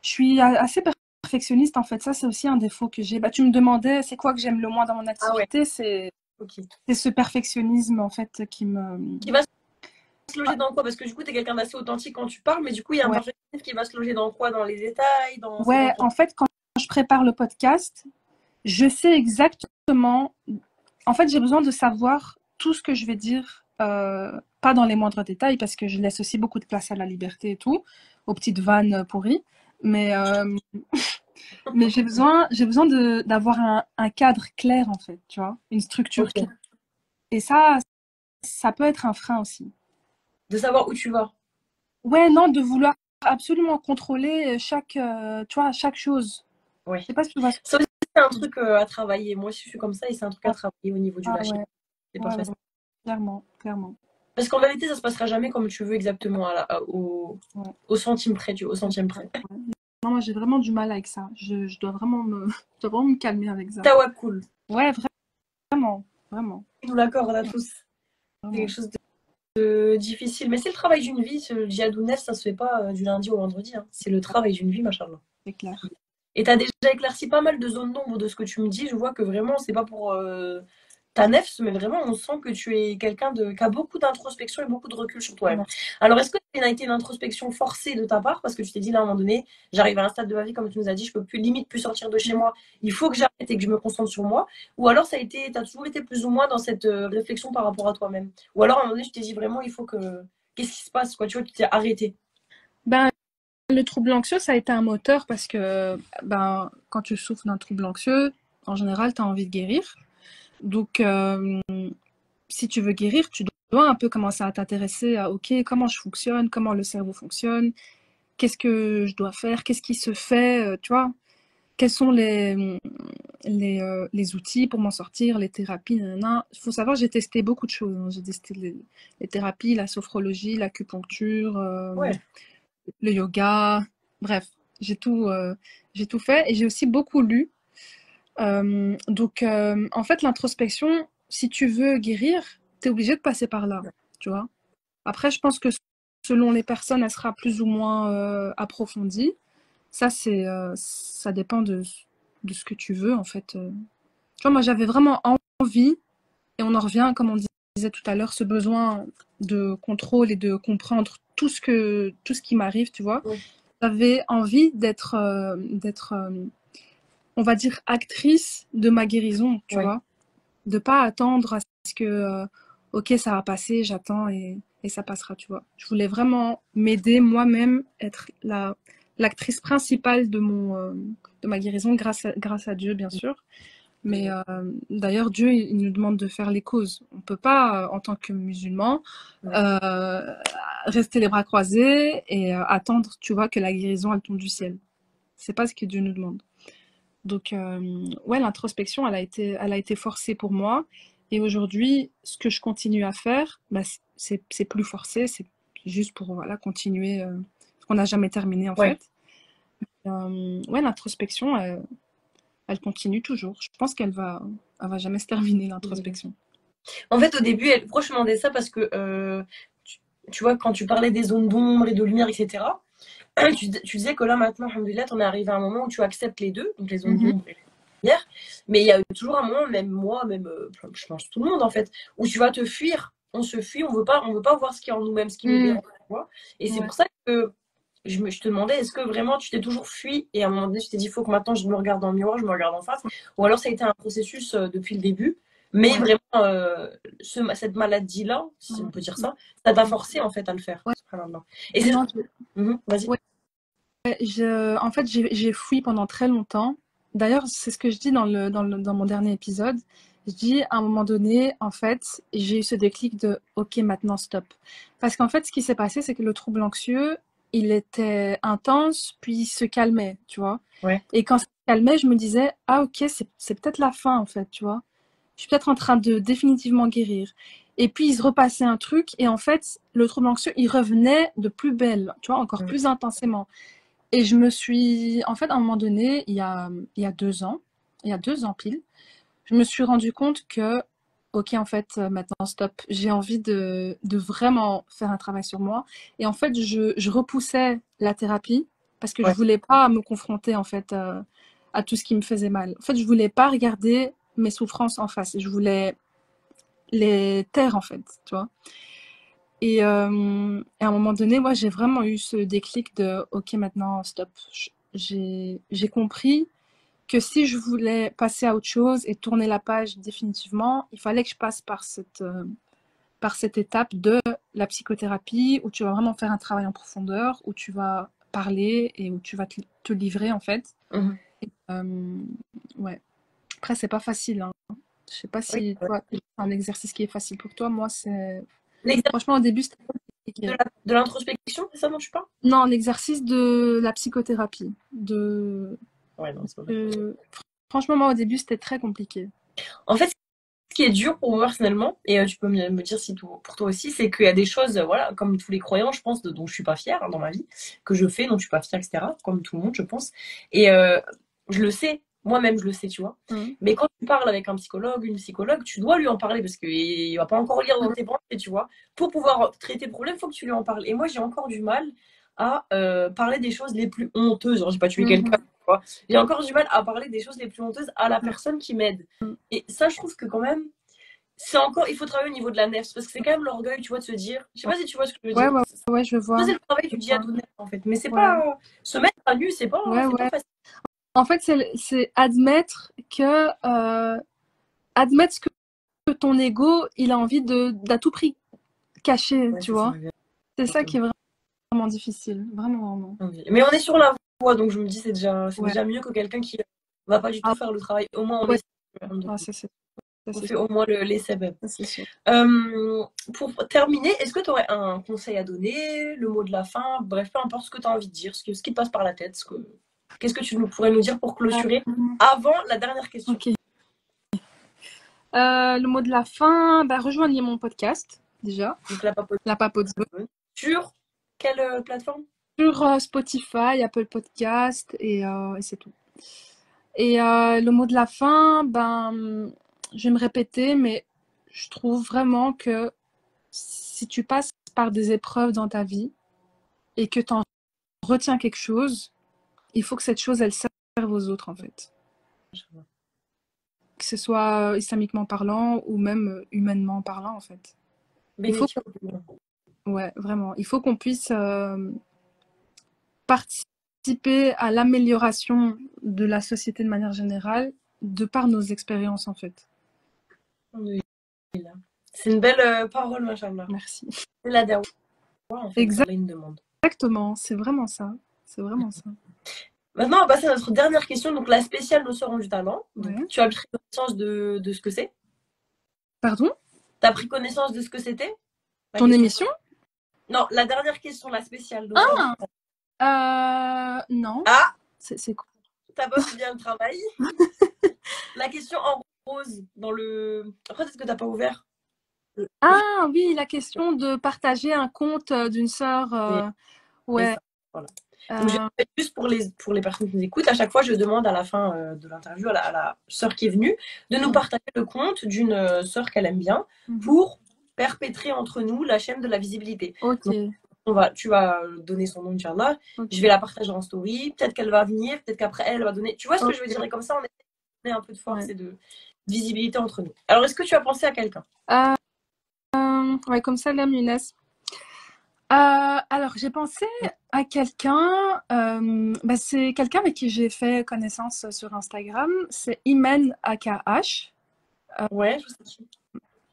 Je suis assez perfectionniste en fait, ça c'est aussi un défaut que j'ai. Bah, tu me demandais c'est quoi que j'aime le moins dans mon Ah ouais, activité, ok. c'est ce perfectionnisme en fait qui me... Qui va se loger Ah, dans quoi? Parce que du coup, tu es quelqu'un d'assez authentique quand tu parles, mais du coup, il y a un ouais. perfectionniste qui va se loger dans quoi? Dans les détails, c'est dans Ouais, ton. en fait, quand je prépare le podcast, je sais exactement. En fait, j'ai besoin de savoir tout ce que je vais dire, pas dans les moindres détails, parce que je laisse aussi beaucoup de place à la liberté et tout, aux petites vannes pourries. Mais, mais j'ai besoin d'avoir un cadre clair, en fait, tu vois, une structure claire. Ok. Et ça peut être un frein aussi. De savoir où tu vas. Ouais, non, de vouloir absolument contrôler tu vois, chaque chose. Ouais. Je sais pas si tu vois ce que Ça aussi, c'est un truc à travailler. Moi aussi, je suis comme ça et c'est un truc je à veux dire. travailler au niveau du Ah lâcher. ouais, C'est pas ouais, facile. ouais, clairement, clairement. Parce qu'en vérité, ça se passera jamais comme tu veux exactement Ouais, au centime près, au ouais, centième ouais, près. ouais. Non, moi j'ai vraiment du mal avec ça. Je dois vraiment je dois vraiment me calmer avec ça. Tawakkul. Ouais, vraiment, vraiment, Nous l'accorde à tous. C'est quelque vraiment. chose de difficile. Mais c'est le travail d'une vie. Ce djihad ça se fait pas du lundi au vendredi, hein. C'est le travail d'une vie, machallah. C'est clair. Et tu as déjà éclairci pas mal de zones d'ombre de ce que tu me dis. Je vois que vraiment, c'est pas pour ta nef, mais vraiment, on sent que tu es quelqu'un qui a beaucoup d'introspection et beaucoup de recul sur toi-même. Merci. Alors, est-ce que ça a été une introspection forcée de ta part? Parce que tu t'es dit, là, à un moment donné, j'arrive à un stade de ma vie, comme tu nous as dit, je peux plus, limite, plus sortir de chez moi. Il faut que j'arrête et que je me concentre sur moi. Ou alors, t'as toujours été plus ou moins dans cette réflexion par rapport à toi-même. Ou alors, à un moment donné, tu t'es dit vraiment, il faut que. Qu'est-ce qui se passe, quoi? Tu vois, tu t'es arrêté. Ben, le trouble anxieux, ça a été un moteur parce que ben, quand tu souffres d'un trouble anxieux, en général, tu as envie de guérir. Donc, si tu veux guérir, tu dois un peu commencer à t'intéresser à, OK, comment je fonctionne, comment le cerveau fonctionne, qu'est-ce que je dois faire, qu'est-ce qui se fait, tu vois, quels sont les outils pour m'en sortir, les thérapies, nanana. Il faut savoir, j'ai testé beaucoup de choses, hein. J'ai testé les thérapies, la sophrologie, l'acupuncture, Ouais. le yoga, bref, j'ai tout fait et j'ai aussi beaucoup lu. Donc, en fait, l'introspection, si tu veux guérir, tu es obligé de passer par là, tu vois. Après, je pense que selon les personnes, elle sera plus ou moins approfondie. Ça, ça dépend de ce que tu veux, en fait. Tu vois, moi, j'avais vraiment envie, et on en revient, comme on disait tout à l'heure, ce besoin de contrôle et de comprendre tout ce qui m'arrive, tu vois. Ouais. J'avais envie d'être on va dire, actrice de ma guérison, tu Ouais. vois. De pas attendre à ce que, ok, ça va passer, j'attends et ça passera, tu vois. Je voulais vraiment m'aider moi-même, être l'actrice principale de ma guérison, grâce à Dieu, bien sûr. Mais d'ailleurs, Dieu, il nous demande de faire les causes. On ne peut pas, en tant que musulman, rester les bras croisés et attendre, tu vois, que la guérison, elle tombe du ciel. C'est pas ce que Dieu nous demande. Donc, ouais, l'introspection, elle a été forcée pour moi. Et aujourd'hui, ce que je continue à faire, bah, c'est plus forcé, c'est juste pour voilà, continuer ce qu'on n'a jamais terminé en Ouais. fait. Ouais, l'introspection, elle continue toujours. Je pense elle va jamais se terminer, l'introspection. En fait, au début, pourquoi je te demandais ça? Parce que, tu vois, quand tu parlais des zones d'ombre et de lumière, etc., tu disais que là, maintenant, alhamdoulilah, t'en es arrivé à un moment où tu acceptes les deux, donc les zones Mhm. d'ombre et la lumière. Mais il y a toujours un moment, même moi, même, je pense tout le monde, en fait, où tu vas te fuir. On se fuit, on veut pas voir ce qu'il y a en nous-mêmes, ce qui nous Mm. dérange, tu vois. Et c'est Ouais. pour ça que je te demandais, est-ce que vraiment tu t'es toujours fui et à un moment donné, tu t'es dit, il faut que maintenant je me regarde dans le miroir, je me regarde en face. Ou alors ça a été un processus depuis le début. Mais Ouais. vraiment, cette maladie-là, si on peut dire ça, ça t'a forcé en fait à le faire. Ouais. Subhanallah. Et c'est. Non, Vas-y. ouais, en fait, j'ai fui pendant très longtemps. D'ailleurs, c'est ce que je dis dans mon dernier épisode. Je dis, à un moment donné, en fait, j'ai eu ce déclic de, OK, maintenant, stop. Parce qu'en fait, ce qui s'est passé, c'est que le trouble anxieux, il était intense, puis il se calmait, tu vois. Ouais. Et quand ça se calmait, je me disais, ah, OK, c'est peut-être la fin, en fait, tu vois. Je suis peut-être en train de définitivement guérir. Et puis, il se repassait un truc, et en fait, le trouble anxieux, il revenait de plus belle, tu vois, encore plus intensément. Et je me suis, en fait, à un moment donné, il y a 2 ans, il y a 2 ans pile, je me suis rendu compte que, ok, en fait, maintenant, stop, j'ai envie de vraiment faire un travail sur moi. Et en fait, je repoussais la thérapie parce que je Ouais. voulais pas me confronter, en fait, à tout ce qui me faisait mal. En fait, je voulais pas regarder mes souffrances en face. Je voulais les taire, en fait, tu vois. Et à un moment donné, moi, j'ai vraiment eu ce déclic de, ok, maintenant, stop. J'ai compris que si je voulais passer à autre chose et tourner la page définitivement, il fallait que je passe par cette étape de la psychothérapie où tu vas vraiment faire un travail en profondeur, où tu vas parler et où tu vas te livrer, en fait. Mhm. Euh, ouais. Après, c'est pas facile, hein. Je sais pas Oui. si toi, c'est un exercice qui est facile pour toi. Moi, c'est. L'exercice Franchement, au début, c'était compliqué. de l'introspection, c'est ça dont tu parles? Non, l'exercice de la psychothérapie. Ouais, non, c'est pas mal. Franchement, moi, au début, c'était très compliqué. En fait, ce qui est dur pour moi personnellement, et tu peux me dire si pour toi aussi, c'est qu'il y a des choses, voilà, comme tous les croyants, je pense, dont je suis pas fière dans ma vie, que je fais, dont je suis pas fière, etc., comme tout le monde, je pense. Et je le sais, moi-même, je le sais, tu vois. Mhm. Mais quand tu parles avec un psychologue, une psychologue, tu dois lui en parler parce qu'il va pas encore lire dans tes pensées, tu vois. Pour pouvoir traiter le problème, il faut que tu lui en parles. Et moi, j'ai encore du mal à parler des choses les plus honteuses. Genre, j'ai pas tué quelqu'un, Mhm. tu vois. J'ai encore du mal à parler des choses les plus honteuses à la personne qui m'aide. Et ça, je trouve que quand même, c'est encore, il faut travailler au niveau de la nef, parce que c'est quand même l'orgueil, tu vois, de se dire, je sais pas si tu vois ce que je veux Ouais, dire. ouais, ouais, je Ça, vois. c'est le travail Je du vois. diable, en fait. Mais c'est Ouais, pas, se mettre à nu, ouais, c'est pas ouais. facile. En fait, c'est admettre que, admettre que ton ego, il a envie d'à tout prix cacher, Ouais, tu c'est ça, vois. C'est ça qui exactement. est vraiment difficile. Vraiment, vraiment. Mais on est sur la voie, donc je me dis, c'est Ouais. déjà mieux que quelqu'un qui va pas du tout Ah, faire le travail. Au moins, on ouais. essaie. Ah, ça, On c'est fait sûr. au moins les sebeb. Ça, c'est sûr. Pour terminer, est-ce que tu aurais un conseil à donner, le mot de la fin, bref, peu importe ce que tu as envie de dire, ce qui te passe par la tête, qu'est-ce que tu pourrais nous dire pour clôturer avant la dernière question? Ok. Le mot de la fin, bah, rejoignez mon podcast, déjà. Donc la papote. La papote Sur quelle plateforme? sur Spotify, Apple Podcast et c'est tout. Et le mot de la fin, ben, je vais me répéter, mais je trouve vraiment que si tu passes par des épreuves dans ta vie et que tu en retiens quelque chose, il faut que cette chose, elle serve aux autres, en fait. Que ce soit islamiquement parlant ou même humainement parlant, en fait. Il faut, Bénéfique. ouais, vraiment. Il faut qu'on puisse participer à l'amélioration de la société de manière générale de par nos expériences, en fait. C'est une belle parole, machallah. Merci. C'est la dawa, en fait, qu'Allah nous demande. Exactement, c'est vraiment ça. C'est vraiment ça. Maintenant, on va passer à notre dernière question, donc la spéciale Nos Sœurs ont du talent. Donc, Ouais. tu as pris connaissance de ce que c'est? Pardon? Tu as pris connaissance de ce que c'était? La Ton question. émission? Non, la dernière question, la spéciale. Nos Sœurs ont du talent. Non. Ah, C'est quoi? t'as bossé bien le travail. La question en rose, dans le. Après, peut-être que t'as pas ouvert. Ah oui, la question de partager un compte d'une sœur. C'est Ouais. ça. Voilà. Donc, juste pour les personnes qui nous écoutent, à chaque fois, je demande à la fin de l'interview à la sœur qui est venue de nous partager le compte d'une sœur qu'elle aime bien pour perpétrer entre nous la chaîne de la visibilité. Ok. Donc, tu vas donner son nom, Inch'Allah. Okay. Je vais la partager en story. Peut-être qu'elle va venir, peut-être qu'après elle va donner. Tu vois ce que je veux dire? Et comme ça, on essaie un peu de force et de visibilité entre nous. Alors, est-ce que tu as pensé à quelqu'un? Ouais, comme ça, l'âme Younes. Alors, j'ai pensé à quelqu'un. Bah, c'est quelqu'un avec qui j'ai fait connaissance sur Instagram. C'est Imen AKH. Ouais, je sais qui.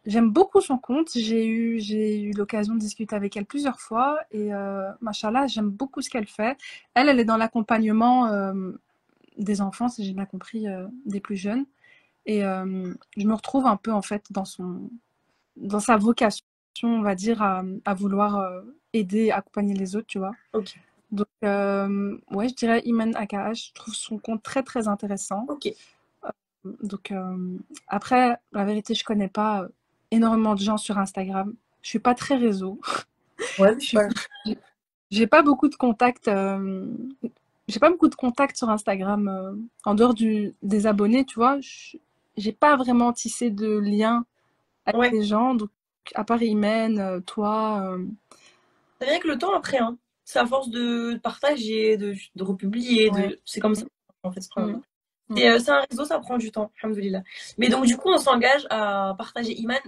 J'aime beaucoup son compte. J'ai eu l'occasion de discuter avec elle plusieurs fois et machallah, j'aime beaucoup ce qu'elle fait. Elle est dans l'accompagnement des enfants, si j'ai bien compris, des plus jeunes. Et je me retrouve un peu en fait dans sa vocation, on va dire, à vouloir aider, accompagner les autres, tu vois. Ok. Donc, ouais, je dirais Imen AKH. Je trouve son compte très très intéressant. Ok. Donc, après, la vérité, je connais pas énormément de gens sur Instagram. Je suis pas très réseau. Ouais, J'ai pas beaucoup de contacts. J'ai pas beaucoup de contacts sur Instagram en dehors des abonnés, tu vois. J'ai pas vraiment tissé de lien avec les gens. Donc, à part Imen, toi. C'est vrai que le temps après, hein. C'est à force de partager, de republier, c'est comme ça en fait. C'est un réseau, ça prend du temps, alhamdoulilah. Mais donc du coup, on s'engage à partager Iman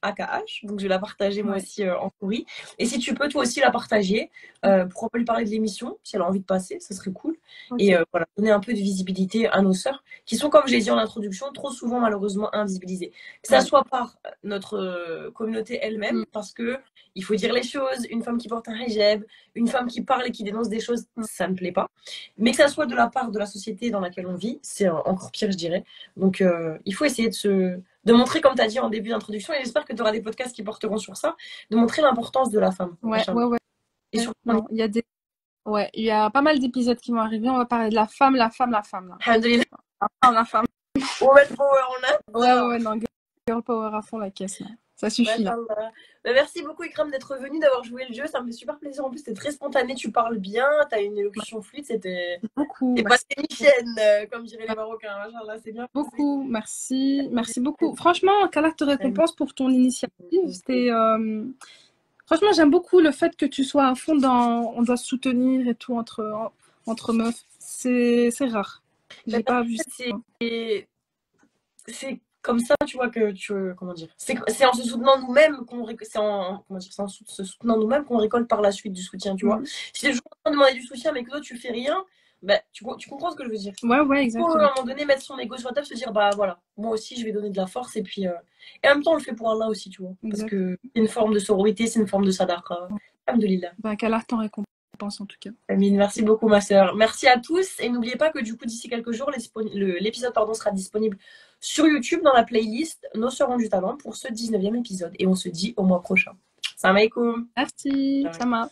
AKH, donc je vais la partager moi aussi en story. Et si tu peux toi aussi la partager, pourquoi pas lui parler de l'émission, si elle a envie de passer, ça serait cool. Okay. Et voilà, donner un peu de visibilité à nos sœurs, qui sont, comme j'ai dit en introduction, trop souvent malheureusement invisibilisées. Que ça soit par notre communauté elle-même, parce que il faut dire les choses, une femme qui porte un hijab, une femme qui parle et qui dénonce des choses, ça ne plaît pas. Mais que ça soit de la part de la société dans laquelle on vit, c'est encore pire, je dirais. Donc, il faut essayer de montrer, comme tu as dit en début d'introduction, et j'espère que tu auras des podcasts qui porteront sur ça, de montrer l'importance de la femme. Ouais. Et surtout, non, il y a pas mal d'épisodes qui vont arriver. On va parler de la femme, la femme, la femme. Là. Alhamdoulilah. La femme. Woman power, on a. Ouais, non, girl power à fond la caisse. Là. Ça suffit là. Merci beaucoup Ikram d'être venu, d'avoir joué le jeu, ça me fait super plaisir. En plus, c'était très spontané, tu parles bien, tu as une élocution fluide, c'était beaucoup. C'est pas technicienne, comme diraient les Marocains. Là, c'est bien. Beaucoup, merci beaucoup. Franchement, qu'Allah te récompense pour ton initiative. C'était franchement, j'aime beaucoup le fait que tu sois à fond dans on doit se soutenir et tout entre meufs. C'est rare. J'ai pas vu ça. comme ça, tu vois, que tu. Comment dire? C'est en se soutenant nous-mêmes qu'on c'est en se soutenant nous-mêmes qu'on récolte par la suite du soutien, tu vois. Mm. Si t'es toujours en train de demander du soutien, mais que toi, tu fais rien, bah, tu comprends ce que je veux dire. Ouais, Il faut, à exactement. un moment donné, mettre son ego sur la table, se dire, bah voilà, moi aussi, je vais donner de la force, et puis. Et en même temps, on le fait pour Allah aussi, tu vois. Parce Exact. que c'est une forme de sororité, c'est une forme de sadaqa. Alhamdulillah. Ben, qu'Allah t'en récompense en tout cas. Amine, merci beaucoup, ma sœur. Merci à tous. Et n'oubliez pas que du coup, d'ici quelques jours, l'épisode sera disponible sur YouTube dans la playlist Nos sœurs ont du talent pour ce 19e épisode. Et on se dit au mois prochain. Salam alaikum. Merci, Ciao. Sama.